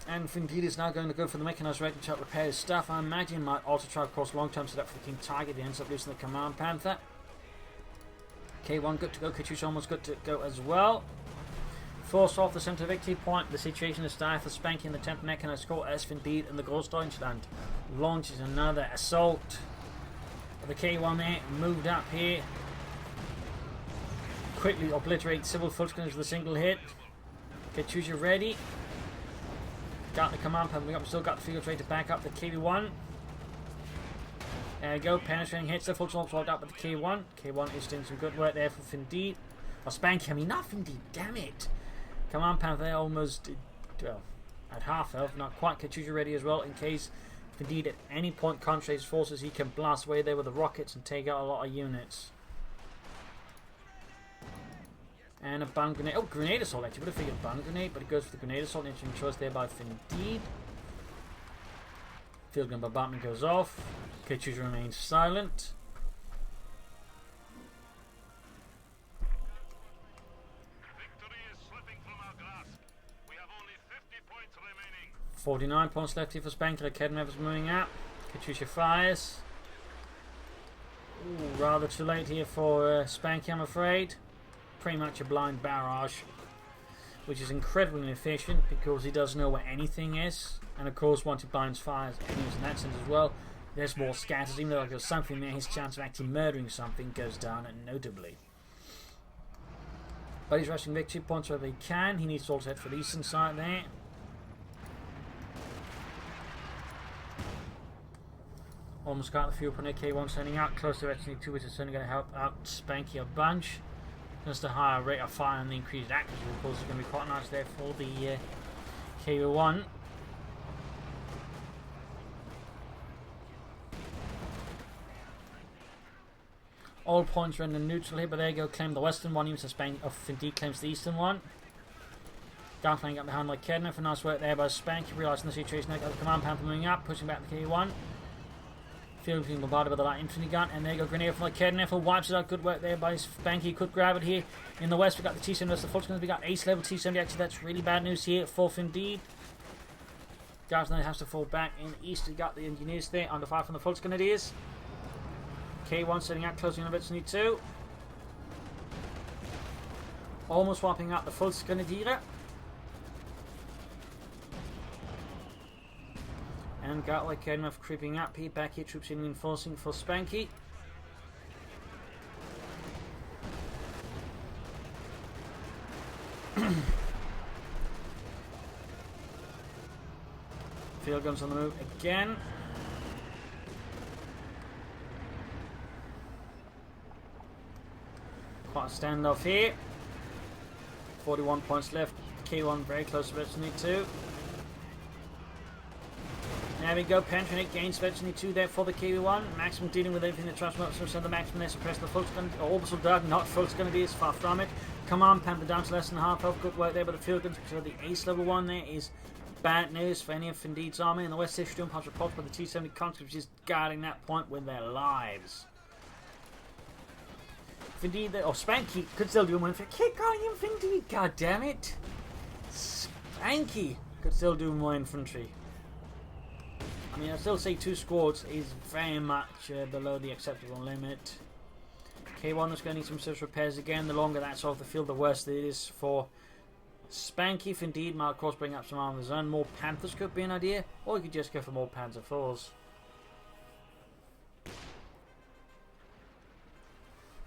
Speaker 1: And Findeed is now going to go for the mechanised raid to try to repair his stuff. I imagine might also try to cross long term set up for the King Tiger. He ends up losing the Command Panther. K1 good to go, Katyusha almost good to go as well. Force off the centre victory point. The situation is dire for Spanky in the 10th mechanized score as Findeed and the Großdeutschland launches another assault. The K1 there, moved up here. Quickly obliterate civil foot gunners with a single hit. CoH2 ready. Got the command pumping up, still got the field trade to back up the K1. There we go, penetrating hits, the full swapped up with the K1. K1 is doing some good work there for Findeed. Or Spanky, I mean not Findeed, damn it. Command panther there almost, well, at half health, not quite. CoH2 ready as well in case Findeed at any point concentrates forces, he can blast away there with the rockets and take out a lot of units. And a bomb grenade. Oh, grenade assault actually. Would have figured bomb grenade, but it goes for the grenade assault. Interesting choice there by Findeed. Field gun bombardment goes off. CoH2 remains silent.
Speaker 2: Victory is slipping from our grasp. We have only 50 points remaining.
Speaker 1: 49 points left here for Spanky. The Kednev is moving out. CoH2 fires. Ooh, rather too late here for Spanky, I'm afraid. Pretty much a blind barrage, which is incredibly inefficient because he doesn't know where anything is, and of course once he blinds fires enemies in that sense as well, there's more scatters. Even though there's something there, his chance of actually murdering something goes down notably. But he's rushing victory points wherever he can. He needs to also head for the eastern side there. Almost got the fuel point K1 sending out close to Veteran 2, which is certainly going to help out Spanky a bunch. Just a higher rate of fire and the increased accuracy, of course, is going to be quite nice there for the K1. All points are in the neutral here, but there you go, claim the western one, even Spanky Findeed claims the eastern one. Downflank up behind like Kedner for nice work there by Spanky, realising the situation. Now got the command panther moving up, pushing back the K1. Field being bombarded by the light infantry gun, and there you go, grenade from the Kedner, wipes it out. Good work there by Spanky, could grab it here. In the west, we got the T-70, that's the Fulton, we got ace level T-70, actually that's really bad news here for Findeed. Guys now has to fall back in the east, we got the engineers there, under fire from the Fulton Grenadiers. K1 setting out, closing on Veteran 2. Almost wiping out the Fulton Grenadier. And got like enough creeping up here, back here, troops in reinforcing for Spanky. Field guns on the move again. Quite a standoff here. 41 points left. K1 very close to Veteran 2. There we go, penetrate gains Veteran 2 there for the K1. Maximum dealing with everything that tries to send the maximum there, suppress the Fulton gun. Orbital dart, not Fulton gun, it is far from it. Command panther down to less than half health. Good work there, but the field guns, so the ace level one there is bad news for any of Findeed's army. In the west, they're doing punch reports, but the T-70 conscripts is guarding that point with their lives. Findeed, or Spanky, could still do one for kick on him, Findeed, god damn it. Spanky could still do more infantry. I mean, I still say 2 squads is very much below the acceptable limit. K1 is going to need some serious repairs again. The longer that's off the field, the worse it is for Spanky. Findeed might of course bring up some armor of his own. More Panthers could be an idea, or you could just go for more Panzer IVs.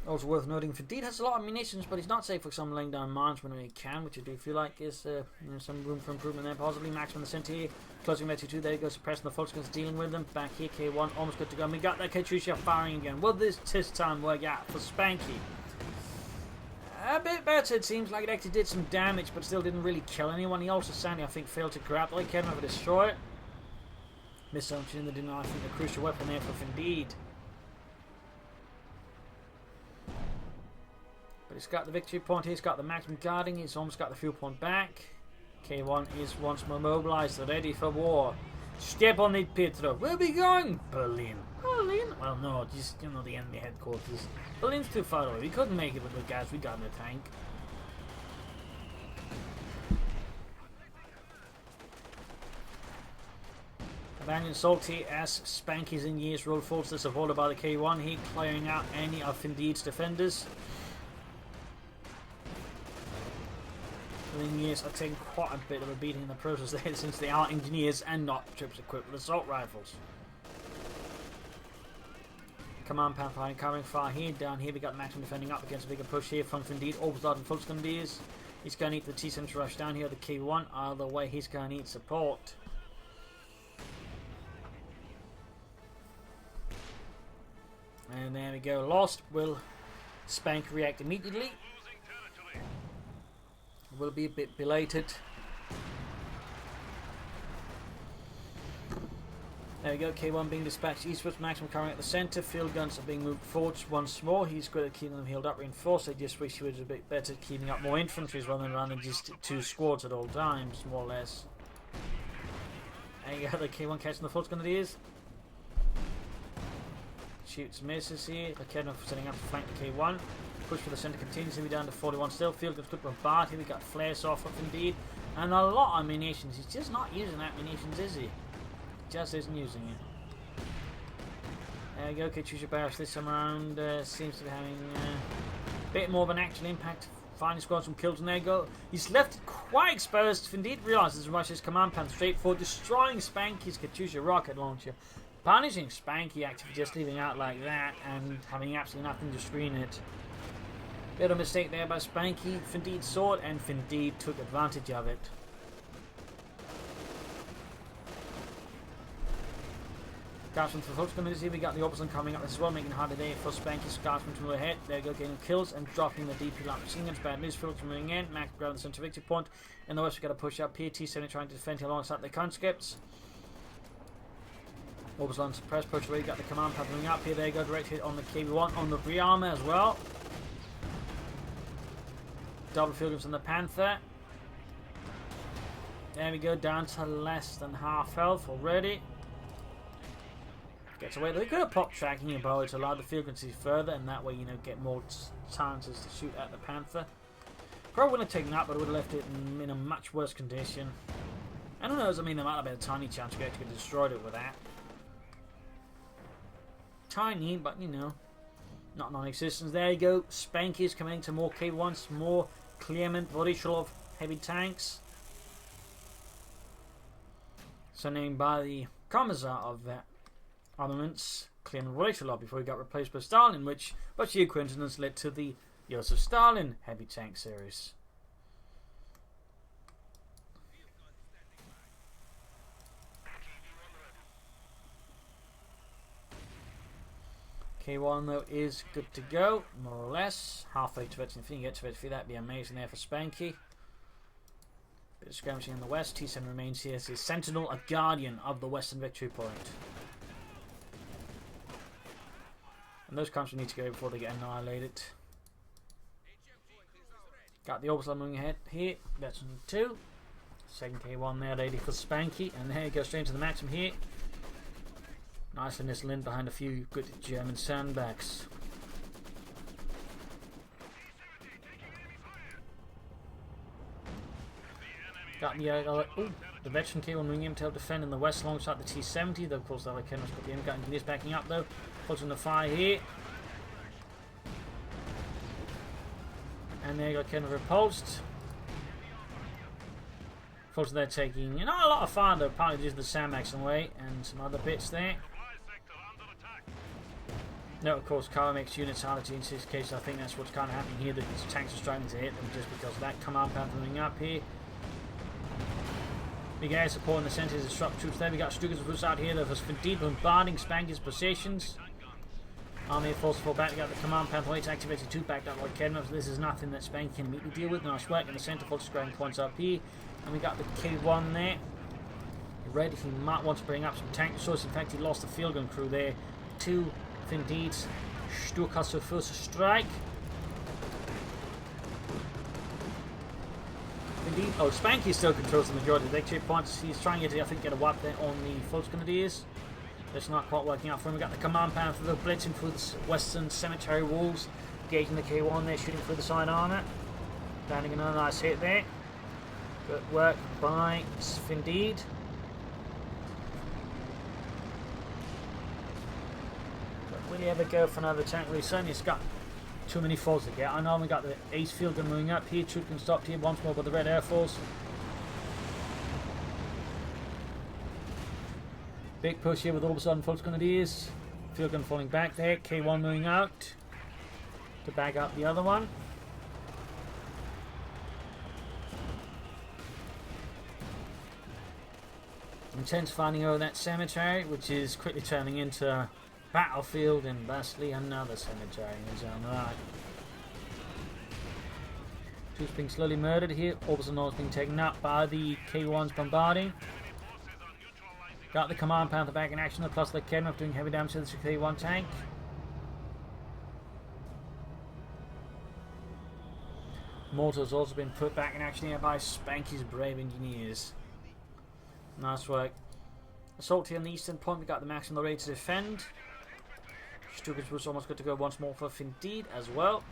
Speaker 1: Also worth noting, Findeed has a lot of munitions, but he's not safe for some laying down mines when he can, which I do feel like is some room for improvement there. Possibly maximum the center closing Veteran 2. There you go, suppressing the Fulton, dealing with them. Back here, K1 almost good to go. And we got that CoH2 firing again. Will this time work out for Spanky? A bit better, it seems like it actually did some damage, but still didn't really kill anyone. He also sadly, I think, failed to grab the K1 over destroy it. Missed something that didn't, I think, the crucial weapon there for Findeed. But it's got the victory point here, it's got the maximum guarding, it's almost got the fuel point back. K1 is once more mobilized, ready for war. Step on it, Pedro. Where are we going? Berlin. Berlin? Well, no, just, the enemy headquarters. Berlin's too far away. We couldn't make it with the guys we got in the tank. Abandoned salty as Spanky's in years roll forwards to supported by the K1 here, clearing out any of Findeed's defenders. The engineers are taking quite a bit of a beating in the process there, since they are engineers and not troops equipped with assault rifles. Command Panther covering far here. Down here we got maximum defending up against a bigger push here from Findeed. Overstart and Fultz Grenadiers. He's going to need the T7 to rush down here. The K1. Either way, he's going to need support. And there we go. Lost. Will Spank react immediately? Will be a bit belated. There we go, K1 being dispatched eastwards, maximum current at the centre, field guns are being moved forwards once more. He's good at keeping them healed up, reinforced. I just wish he was a bit better at keeping up more infantry rather than running just 2 squads at all times, more or less. There you go, the K1 catching the Fultz Grenadiers. Shoots, misses here. The K1 setting up to flank the K1. Push for the centre continues to be down to 41 still. Field guns good bombard. Here we got flares off Indeed. And a lot of munitions. He's just not using that munitions, is he? Just isn't using it. There we go, Katusha Barrage this time around seems to be having a bit more of an actual impact. Finding squads from kills, and there you go. He's left it quite exposed. Indeed realises Russia's command plan straight forward, destroying Spanky's Katusha rocket launcher. Punishing Spanky actually just leaving out like that and having absolutely nothing to screen it. Bit of a mistake there by Spanky. Findeed saw it and Findeed took advantage of it. Guardsmen for Fultz Grenadiers here. We got the opposite coming up as well, making it harder day for Spanky's Guardsmen to move ahead. There we go, getting kills and dropping the DP line. Machine guns, bad news. Fultz moving in. Max grabbing the center victory point. In the west, we got to push up here. T7 trying to defend alongside the conscripts. Orbison suppressed, push away. Got the command pad moving up here. There you go, direct hit on the KB1 on the rear armor as well. Double field guns on the Panther. There we go, down to less than half health already. Gets away. They could have popped tracking your bow to allow the field guns to see further, and that way, you know, get more chances to shoot at the Panther. Probably wouldn't have taken that, but would have left it in a much worse condition. I don't know, I mean, there might have been a tiny chance we actually destroyed it with that. Tiny, but you know, not non-existent. There you go. Spanky's coming into more K1s, more Clement Voroshilov heavy tanks. So named by the Commissar of that armaments, Clement Voroshilov, before he got replaced by Stalin, which the coincidence led to the Joseph Stalin heavy tank series. K1 though is good to go, more or less. Halfway to it, if you can get to it, that'd be amazing there for Spanky. Bit of skirmishing in the west. T7 remains here as a sentinel, a guardian of the western victory point. And those countries need to go before they get annihilated. Got the orbital moving ahead here. That's 2. Second K1 there, ready for Spanky. And there you go, straight into the maximum here. Nicely nestled in behind a few good German sandbags. Got the veteran K1 moving in to help defend in the west alongside the T70. Though, of course, the other Kenner's got the M-Gun engineers backing up though. Putting the fire here. And there you go, Kenner repulsed. Unfortunately, they're taking not a lot of fire though, partly due to the sandbags away and some other bits there. No, of course, Kara makes units harder to in this case. I think that's what's kind of happening here. That these tanks are struggling to hit them just because of that command path moving up here. Big air support in the centre is disrupt troops there. We got Stukas and Rus out here. There's Findeed bombarding Spanky's positions. Army force fall back. We got the command path weights activated 2 backed up like Kedmov. So this is nothing that Spanky can immediately deal with. Nice work in the centre. Full squaring points up here. And we got the K1 there. Ready. He might want to bring up some tank resources. In fact, he lost the field gun crew there. 2 Findeeds. Stukas for first strike. Indeed. Oh, Spanky still controls the majority of the victory points. He's trying to, I think, get a wipe there on the Fultz Grenadiers. It's not quite working out for him. We got the command pan for the blitzing through the western cemetery walls, gauging the K1 there, shooting through the side armor. Landing another nice hit there. Good work by Findeed. But will he ever go for another tank reset? He's got too many falls to get. I know we got the ace field gun moving up here. Troop can stop here once more by the Red Air Force. Big push here with all of a sudden Fultz Grenadiers. Field gun falling back there. K1 moving out to back up the other one. Intense fighting over that cemetery, which is quickly turning into a battlefield and basically another cemetery in his own right. Troops being slowly murdered here. Orbs and North being taken up by the K1s bombarding. Got the Command Panther back in action, plus the Kenworth doing heavy damage to the K1 tank. Mortars also been put back in action here by Spanky's brave engineers. Nice work. Assault here on the eastern point. We got the maximum rate to defend. Stukas was almost good to go once more for Findeed as well.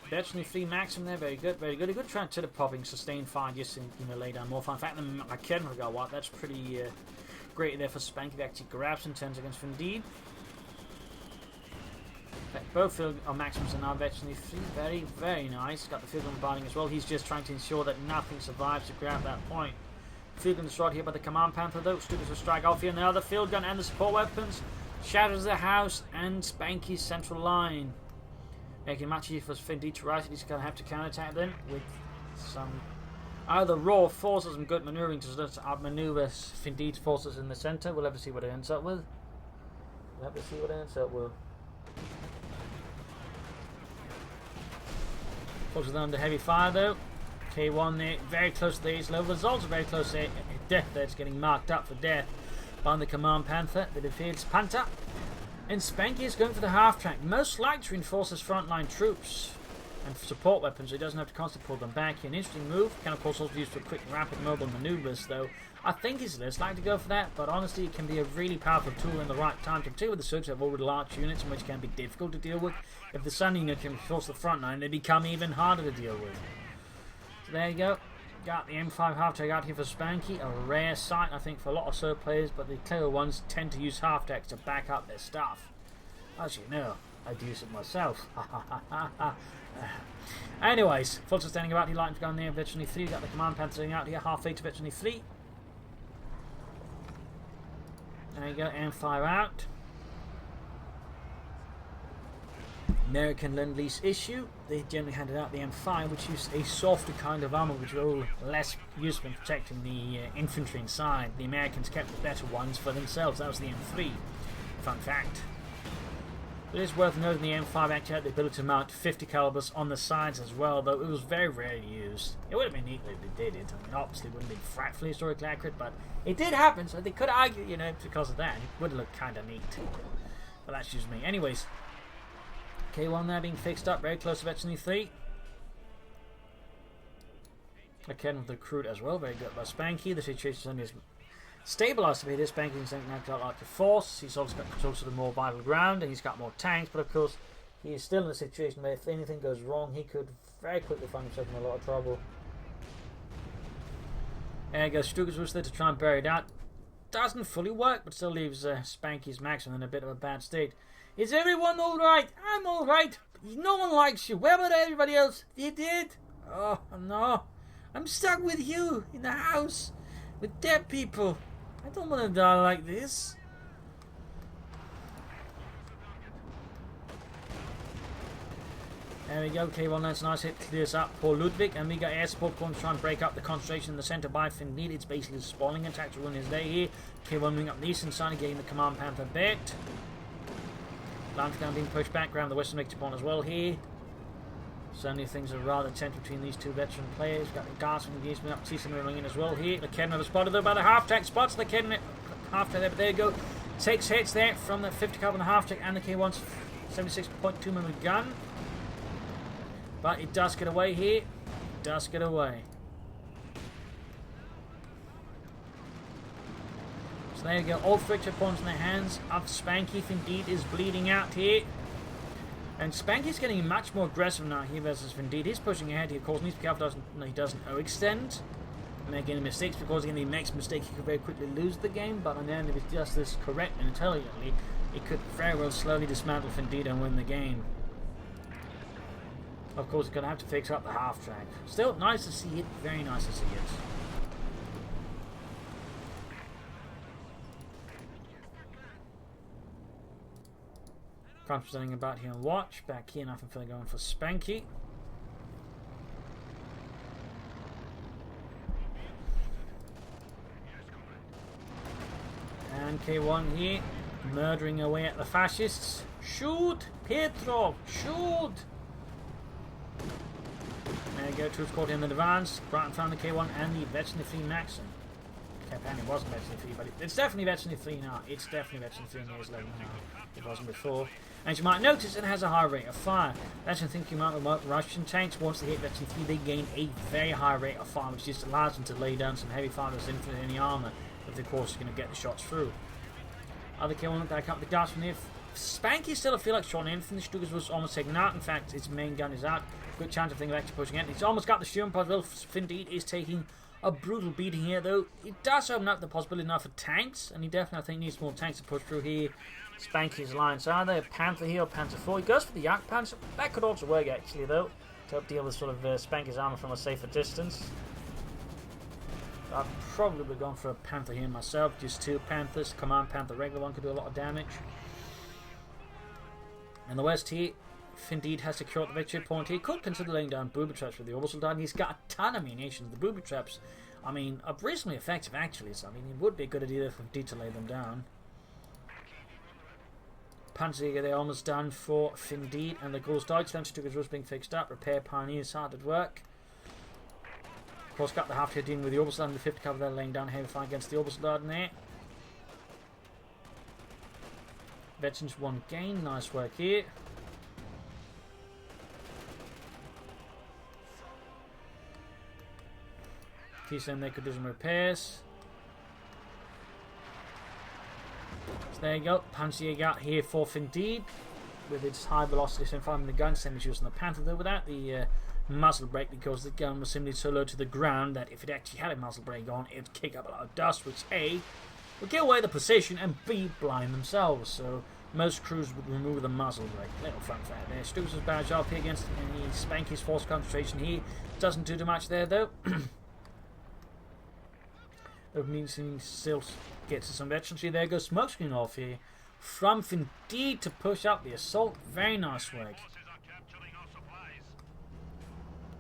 Speaker 1: Virtually 3 maximum there. Very good, very good. A good try to the popping, sustained fire, just in, lay down more fire. In fact, I can't forget what. That's pretty great there for Spanky to actually grab some turns against Findeed. Both field maximums are now virtually 3. Very, very nice. Got the field gun bombarding as well. He's just trying to ensure that nothing survives to grab that point. Field gun destroyed here by the Command Panther though. Stukas will strike off here, and now the field gun and the support weapons shatters the house and Spanky's central line. Making it much easier for Findeed to rise. He's going to have to counterattack then with some either raw force or some good maneuvering to just outmaneuver Findeed's forces in the center. We'll have to see what it ends up with. Forces under heavy fire though. K1 there, very close to these low results, very close to death there. It's getting marked up for death by the Command Panther, the defeats Panther. And Spanky is going for the half track, most likely to reinforce his frontline troops and support weapons, so he doesn't have to constantly pull them back. An interesting move, can of course also be used for quick, rapid, mobile maneuvers, though. I think he's less likely to go for that, but honestly, it can be a really powerful tool in the right time, particularly with the Serbs have already large units, which can be difficult to deal with. If the Sun unit can force the front line, they become even harder to deal with. So there you go. Got the M5 half track out here for Spanky, a rare sight I think for a lot of Serb players, but the clever ones tend to use half tracks to back up their stuff. As you know, I do use it myself. Anyways, forces standing about here, lighting going there, veteran 3. Got the Command Panther out here, half 8 to veteran 3. There you go, M5 out. American Lend-Lease issue. They generally handed out the M5, which used a softer kind of armour, which were all less useful in protecting the infantry inside. The Americans kept the better ones for themselves. That was the M3. Fun fact. It is worth noting the M5 actually had the ability to mount 50 calibers on the sides as well, though it was very rarely used. It would have been neat if they did it. I mean, obviously it wouldn't have been frightfully historically accurate, but it did happen, so they could argue, because of that. It would look kind of neat. But that's just me. Anyways, K1 there being fixed up, very close to veteran 3. Again with the recruit as well, very good by Spanky. The situation is only as stabilised to be this. Spanky is now like the force. He's also got control to the more vital ground, and he's got more tanks, but of course he is still in a situation where if anything goes wrong, he could very quickly find himself in a lot of trouble. There goes Stukas was there to try and bury it out. Doesn't fully work, but still leaves Spanky's maximum in a bit of a bad state. Is everyone alright? I'm alright. No one likes you. Where about everybody else? They did? Oh no. I'm stuck with you in the house with dead people. I don't want to die like this. There we go, K1, that's a nice hit, clears up poor Ludwig, and we got air support going to try and break up the concentration in the centre by Findeed. It's basically a spawning attack to run his day here. K1 moving up the eastern side, getting the Command Panther bit. Land's now being pushed back around the western victory point as well here. Certainly things are rather tense between these two veteran players. We've got the guards from the engagement up, Season rolling in as well here. The Kenner is spotted though by the half-track, spots the Kenner half-track there, but there you go. Takes hits there from the 50 caliber and the half-track and the K1's 76.2mm gun. But it does get away here. It does get away. So there you go. All fracture points in the hands of Spanky. Findeed is bleeding out here. And Spanky's getting much more aggressive now here versus Findeed. He's pushing ahead here. Of course, needs to be careful he doesn't overextend. Make any mistakes, because again, if he makes a mistake, he could very quickly lose the game. But on the end, if he does this correct and intelligently, he could very well slowly dismantle Findeed and win the game. Of course, he's going to have to fix up the half track. Still, nice to see it. Very nice to see it. Concentrating about here and watch. Back here, nothing further going for Spanky. And K1 here, murdering away at the fascists. Shoot! Petrov! Shoot! There you go, troops caught in the advance. Right in front of the K1 and the veteran free Maxim. Apparently it wasn't veteran free, but it's definitely veteran free now. It's definitely veteran free in the level now. It wasn't before. And you might notice it has a high rate of fire. Veteran thinking about Russian tanks, once they hit veteran 3, they gain a very high rate of fire, which just allows them to lay down some heavy fire that's infantry in the armour, if of course you're going to get the shots through. Other K1 back up the gas from here. Spanky still, I feel like, shot in from the Stugas was almost taken out. In fact, its main gun is out. Good chance of things actually pushing it. He's almost got the steering pod. Well, Findeed is taking a brutal beating here, though. It does open up the possibility now for tanks, and he definitely, I think, needs more tanks to push through here. Spanky's lines are there. Panther here, or Panther 4. He goes for the Yak Panther. That could also work, actually, though, to help deal with sort of Spanky's armor from a safer distance. I'd probably be going for a Panther here myself. Just 2 Panthers. Command Panther, regular one, could do a lot of damage. In the west here, Findeed has secured the victory point. He could consider laying down booby traps with the orbital dart. He's got a ton of munitions. The booby traps, I mean, are reasonably effective actually. So I mean, it would be a good idea for Findeed to lay them down. Panzer, they're almost done for Findeed, and the Ghost Deutschland Stugas was being fixed up. Repair Pioneers hard at work. Of course, got the half hit in with the orbital and the 50 cover there, laying down heavy fire against the orbital dart in there. Veterans 1 gain, nice work here. T7 they could do some repairs. So there you go, Panzer got here for Findeed with its high velocity, so firing the gun, same as using the Panther though without the muzzle brake, because the gun was simply so low to the ground that if it actually had a muzzle brake on, it would kick up a lot of dust, which A, would give away the precision, and B, blind themselves. So most crews would remove the muzzle brake. Little fun fact there. Stugas' badge up here against any Spanky's force concentration here. Doesn't do too much there though. That means he still gets to some veterancy. There goes smokescreen off here from Findeed to push up the assault. Very nice work.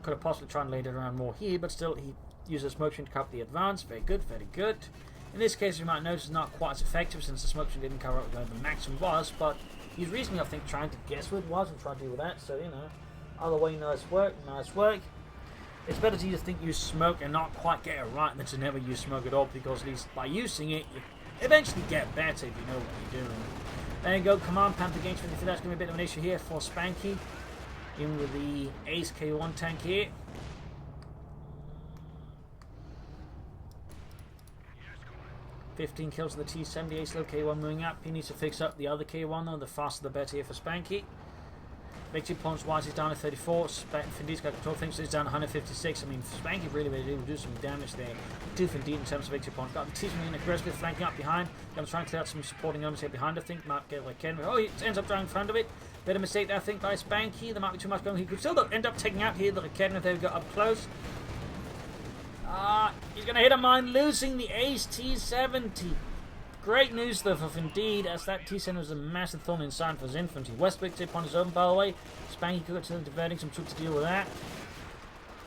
Speaker 1: Could have possibly tried and laid it around more here, but still he uses smokescreen to cover the advance. Very good, very good. In this case, you might notice it's not quite as effective since the smokescreen didn't cover up where the maximum was, but he's reasonably, I think, trying to guess what it was and trying to deal with that. So, you know, either way, nice work, nice work. It's better to just think you smoke and not quite get it right than to never use smoke at all, because at least by using it, you eventually get better if you know what you're doing. There you go, Command Panther gains 50. That's going to be a bit of an issue here for Spanky. In with the Ace K1 tank here. $15 kills of the T-70 Ace low K1 moving up. He needs to fix up the other K1 though. The faster the better here for Spanky. Victory points wise he's down to 34. Findeed's got control things, so he's down to 156. I mean, Spanky really able to do some damage there to Findeed in terms of victory points. Got the T-70 aggressively flanking up behind. Going to try and clear out some supporting elements here behind. I think might get like Ken. Oh, he ends up driving in front of it. Bit of mistake there, I think, by Spanky. There might be too much going. He could still end up taking out here the Ken if they got up close. He's going to hit a mine, losing the Ace T-70. Great news though for Findeed, as that T-70 was a massive thorn inside for his infantry. West victory point is open, by the way. Spanky could consider diverting some troops to deal with that.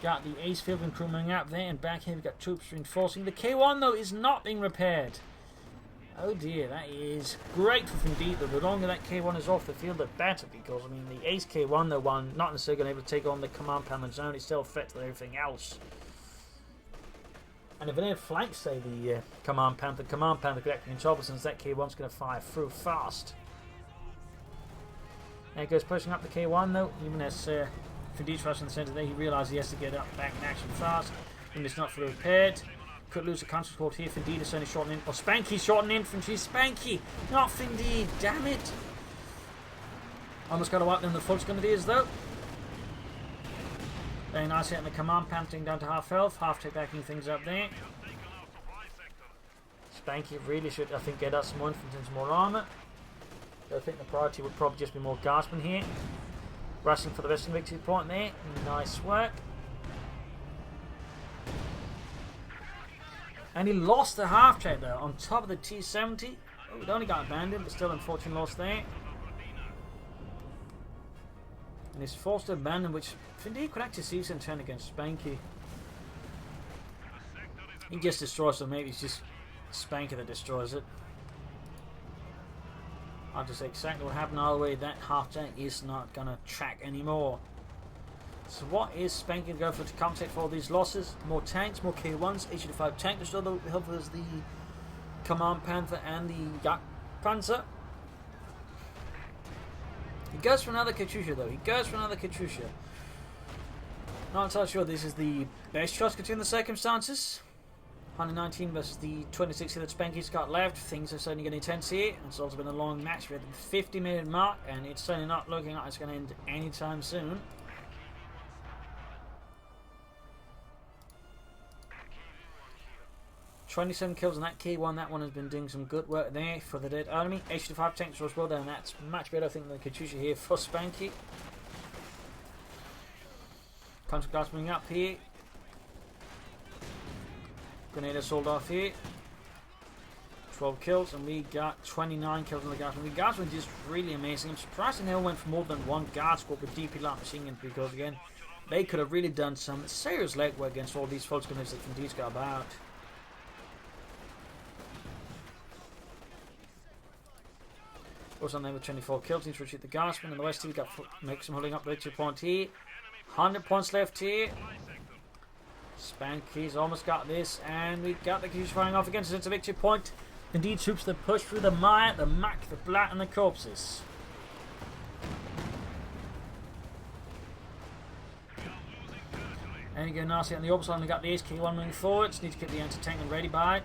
Speaker 1: Got the Ace field and crew moving up there, and back here we've got troops reinforcing. The K1 though is not being repaired. Oh dear, that is great for Findeed, though. The longer that K1 is off the field, the better, because I mean the Ace K1 though, one not necessarily going to be able to take on the command panel zone, it still affects everything else. And if it ain't flanks, say the Command Panther could actually control, since that K1's going to fire through fast. There he goes, pushing up the K1 though, even as Findeed's rushing the centre there, he realises he has to get up back in action fast, and it's not fully repaired. Could lose a counter support here. Findeed is only shorting in, or Spanky's shorting infantry. Spanky, not Findeed, damn it. Almost got to wipe them the full Grenadiers though. Very nice hitting the Command Panther down to half health. Half take backing things up there. Spanky really should, I think, get us some more infantry and some more armour. So I think the priority would probably just be more guardsmen here. Rushing for the rest of the victory point there. Nice work. And he lost the half track there on top of the T-70. Oh, it only got abandoned, but still unfortunate loss there. And he's forced to abandon, which Findeed could actually see some turn against Spanky. He just destroys it, maybe it's just Spanky that destroys it. I'll just say exactly what happened all the way. That half tank is not gonna track anymore. So what is Spanky going to go for to compensate for all these losses? More tanks, more K1s, H85 tank destroy the help as the Command Panther and the Yak Panzer. He goes for another Katyusha though. He goes for another Katyusha. Not entirely sure this is the best choice considering the circumstances. 119 versus the 26 that Spanky's got left. Things are certainly getting intense here. It's also been a long match. We're at the 50-minute mark, and it's certainly not looking like it's going to end anytime soon. "27 kills on that K1. That one has been doing some good work there for the dead enemy. H5 tanks as well, and that's much better, I think, than Katyusha here for Spanky. Contact guards moving up here. Grenade assault off here. 12 kills, and we got 29 kills on the guardsmen. The guardsmen just really amazing. I'm surprised they never went for more than one guard squad with DP light machine guns, because again, they could have really done some serious legwork against all these false grenades that Findeed's got about. Also on there with 24 kills, needs to retreat the guardsmen. And the West team got makes them holding up the 2 point here. 100 points left here. Spanky's almost got this, and we got the Katyusha firing off against us. It's a victory point. Indeed, troops that push through the mire, the muck, the blat, and the corpses. There you go, nasty on the opposite side. We got the Ace K1 moving forwards. Need to keep the anti-tank and ready by it.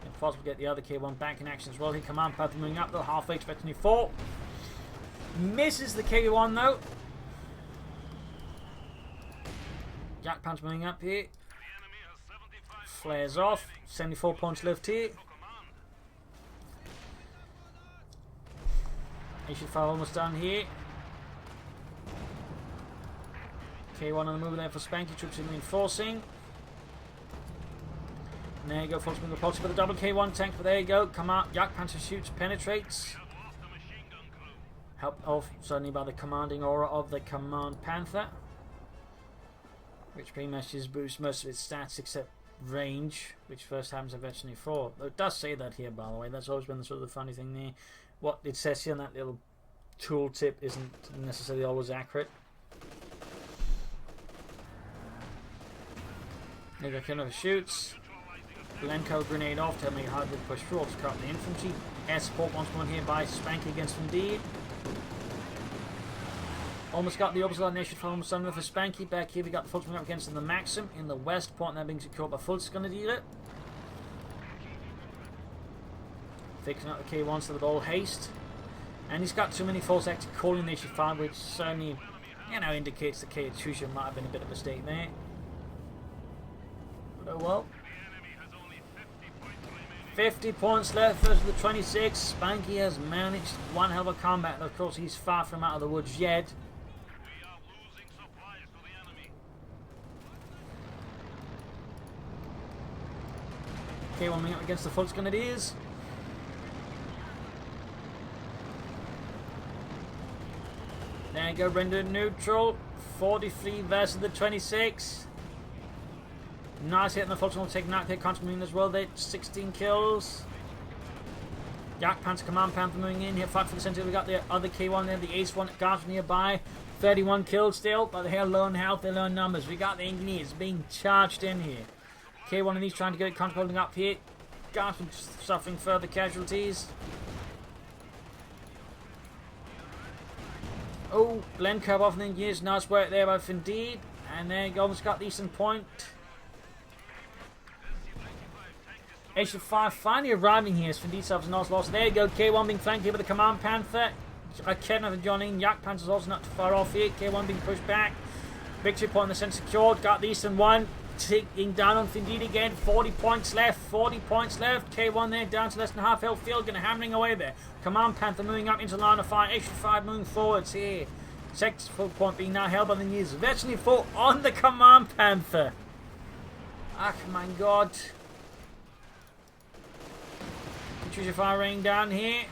Speaker 1: If possible, get the other K1 back in action as well. Here, Command Panther moving up, though. Halfway expecting to fall. Misses the K1 though. Yak Panther moving up here. Flares off. 74 points left here. H5 almost done here. K1 on the move there for Spanky. Troops in reinforcing. And there you go, full swing repulsive with a double K1 tank, but there you go. Come out. Yak Panther shoots, penetrates. Helped off suddenly by the commanding aura of the Command Panther, which pretty much just boosts most of its stats except range, which first happens at Veteran 4. It does say that here, by the way. That's always been the sort of the funny thing there. What it says here on that little tooltip isn't necessarily always accurate. There you go, Killer shoots. Glencoe grenade off to make hard to push through. Also cut the infantry. Air support once more here by Spanky against Findeed. Almost got the opposite line nation from almost done with for Spanky. Back here we got the Fultz up against the Maxim in the west point, now being secured by Fultz. Gonna deal it. Fixing up the K1s to the ball haste. And he's got too many false active calling the issue 5, which certainly, you know, indicates the Katyusha might have been a bit of a mistake there. But oh well. 50 points left versus the 26. Spanky has managed one hell of a combat. Of course, he's far from out of the woods yet. K1 moving up against the Fultz Grenadiers. There you go, rendered neutral. 43 versus the 26. Nice hit, and the Fultz will take that hit, contributing as well. They 16 kills. Yak Panther, Command Panther moving in here. Fight for the center. We got the other K1 there, the Ace one guard nearby. 31 kills still, but they're low in health, they're low in numbers. We got the engineers being charged in here. K1 of these trying to get it controlling up here. Guardsmen suffering further casualties. Oh, Glencoe off the engineers. Nice work there by Findeed. And there you go, almost got the Eastern Point. H5 finally arriving here as Findeed suffers a nice loss. There you go, K1 being flanked here by the Command Panther. Kenneth and Johnny. Yak Panther's also not too far off here. K1 being pushed back. Victory point in the center secured. Got the Eastern one. Taking down on Findeed again. 40 points left. 40 points left. K1 there down to less than half health. Field gonna hammering away there. Command Panther moving up into line of fire. H5 moving forwards here. Second full point being now held by the News. Virtually full on the Command Panther. Ah, my God. Katyusha fire raining down here.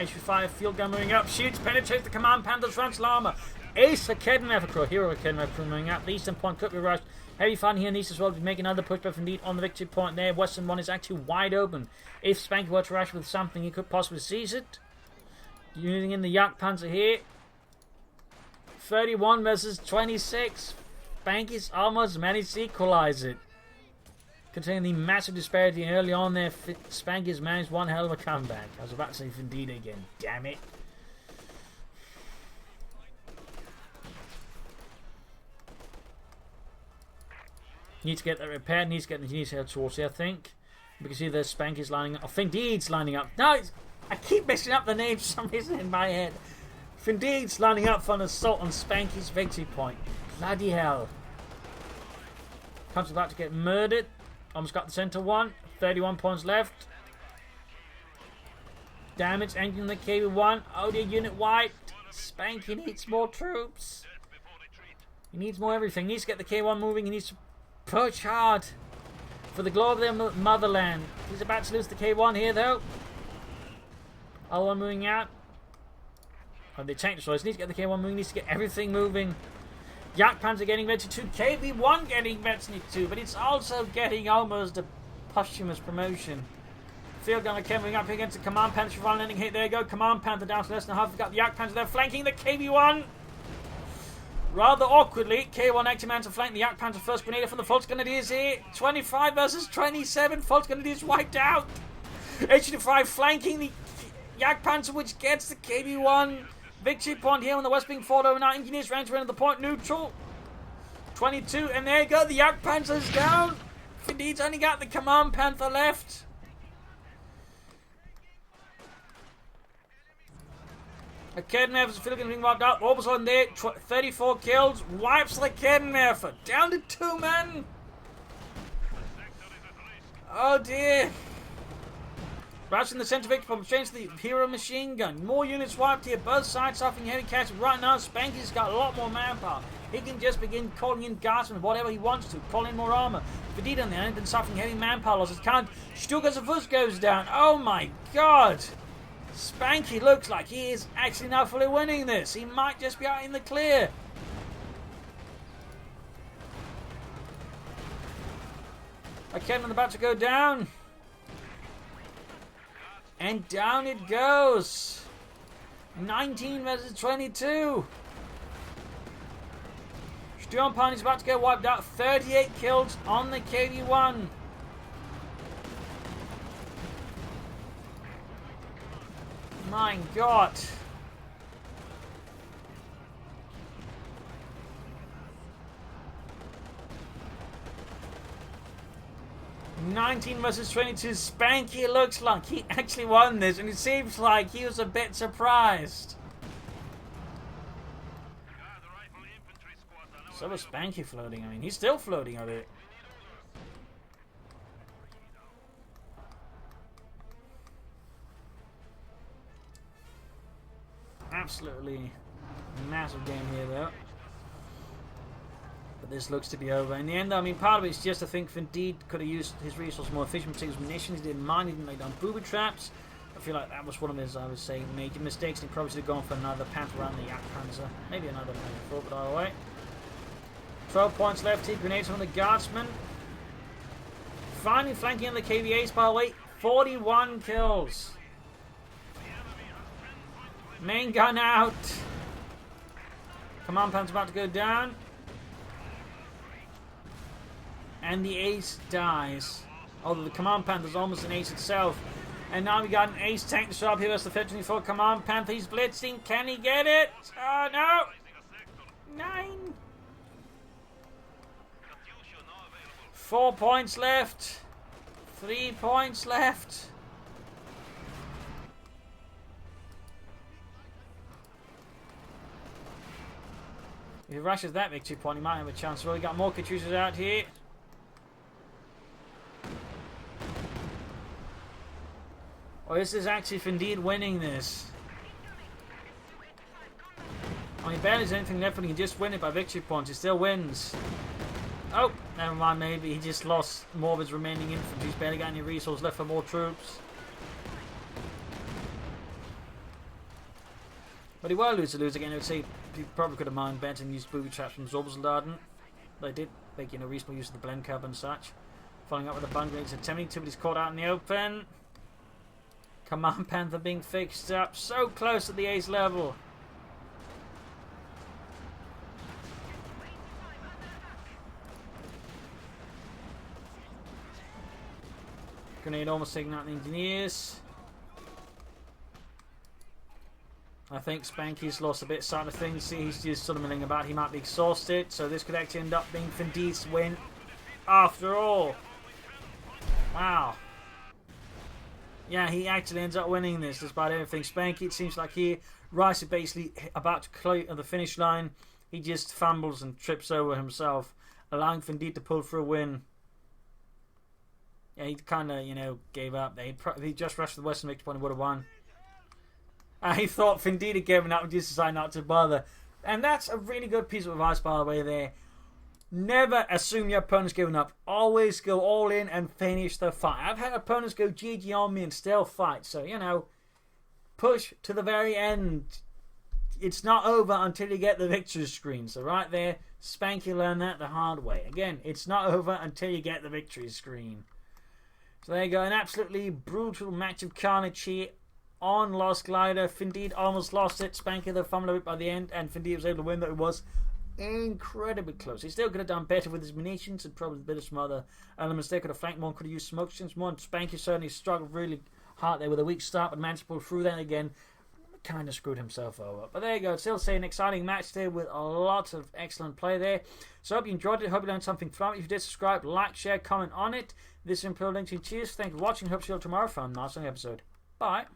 Speaker 1: H5 field gun moving up. Shoots, penetrates the Command Panther's frontal armor. Ace Academy Crew, Hero Academy Crew moving up. Eastern Point could be rushed. Heavy fun here in East as well to be making another push, but Findeed on the victory point there. Western one is actually wide open. If Spanky were to rush with something, he could possibly seize it. Using in the Yak Panzer here. 31 versus 26. Spanky's almost managed to equalize it. Considering the massive disparity early on there, Spanky's managed one hell of a comeback. I was about to say Findeed again. Damn it. Needs to get that repaired. Needs to head towards here, I think. We can see there's Spanky's lining up. Oh, Findeed's lining up. No, I keep messing up the names for some reason in my head. Findeed's lining up for an assault on Spanky's victory point. Bloody hell. Comes about to get murdered. Almost got the center one. 31 points left. Damage engine the KV1. Oh, the unit wiped. Spanky needs more troops. He needs more everything. He needs to get the K1 moving. He needs to push hard for the glory of their motherland. He's about to lose the K1 here, though. L1 moving out. Oh, the tank destroyers. Needs to get the K1 moving. Needs to get everything moving. Yak Panzer getting ready to 2. KV1 getting ready to 2. But it's also getting almost a posthumous promotion. Field gunner coming up against the Command Panther. Final landing hit. There you go. Command Panther down to less than half. We've got the Yak Panzer there flanking the KV1. Rather awkwardly, K1 actually managed to flank the Yak Panzer first grenadier from the Volksgrenadiers here. 25 versus 27. Volksgrenadiers wiped out. H25 flanking the Yak Panzer, which gets the KV1 victory point here on the west being fought over now. Engineers range around the point neutral. 22, and there you go. The Yak Panzer's down. Findeed's only got the Command Panther left. Academy Philippines being wiped out. All of a sudden there, 34 kills. Wipes the Academy effort. Down to 2 men. Oh dear. Rush in the center victory from change to the hero machine gun. More units wiped here. Both sides suffering heavy casualties. Right now, Spanky's got a lot more manpower. He can just begin calling in guardsmen, whatever he wants to. Call in more armor. Findeed on the end, been suffering heavy manpower losses. Can't. Stuttgart's goes down. Oh my god. Spanky looks like he is actually now fully winning this. He might just be out in the clear. Academy about to go down. And down it goes. 19 versus 22. Sturmpan is about to get wiped out. 38 kills on the KV1. My god. $19 versus 22. Spanky looks like he actually won this, and it seems like he was a bit surprised. So was Spanky floating. I mean, he's still floating a bit. Absolutely massive game here, though. But this looks to be over. In the end, I mean, part of it is just I think Findeed could have used his resources more efficiently. His munitions, he didn't mind, he didn't lay down booby traps. I feel like that was one of his, I was saying, major mistakes. And he probably should have gone for another Panther around the Yak Panzer. Maybe another Panther, but all right. 12 points left here. Grenades from the Guardsman. Finally flanking on the KVAs, by the way. 41 kills. Main gun out. Command Panther's about to go down. And the ace dies. Although the Command Panther's almost an ace itself. And now we got an ace tank to show up here. That's the 524 Command Panther. He's blitzing. Can he get it? Oh, no. 9. 4 points left. 3 points left. If he rushes that victory point, he might have a chance. Well, we got more Katyushas out here. Or is this actually Findeed winning this? I mean, barely has anything left, but he can just win it by victory points. He still wins. Oh, never mind, maybe he just lost more of his remaining infantry. He's barely got any resources left for more troops. But he will lose again. I would say he probably could have mind bent and used booby traps from Zorbelsladen. They did make, reasonable use of the blend curve and such. Following up with the bun grenades, attempting to, but he's caught out in the open. Command Panther being fixed up. So close at the ace level. Grenade almost taking out the engineers. I think Spanky's lost a bit of sight of things. See, he's just sort of milling about. He might be exhausted. So this could actually end up being Findeed's win after all. Wow. Yeah, he actually ends up winning this despite everything. Spanky, it seems like here, Rice is basically about to clear the finish line. He just fumbles and trips over himself, allowing Findeed to pull for a win. Yeah, he kind of, gave up. He just rushed the Western victory point and would have won. He thought Findeed had given up and just decided not to bother. And that's a really good piece of advice, by the way, there. Never assume your opponent's given up. Always go all in and finish the fight. I've had opponents go GG on me and still fight. So, push to the very end. It's not over until you get the victory screen. So right there, Spanky learned that the hard way. Again, it's not over until you get the victory screen. So there you go. An absolutely brutal match of carnage here on Lost Glider. Findeed almost lost it. Spanky though fumbled a bit by the end, and Findeed was able to win, though it was incredibly close. He still could have done better with his munitions and probably a bit of some other elements there. Could have flanked one, could have used smoke screens more. Spanky certainly struggled really hard there with a weak start, but managed to pull through. Then again, kind of screwed himself over. But there you go. Still say an exciting match there with a lot of excellent play there. So I hope you enjoyed it. Hope you learned something from it. If you did, subscribe, like, share, comment on it. This is Imperial Links. Cheers. Thank you for watching. Hope to see you all tomorrow for a nice episode. Bye.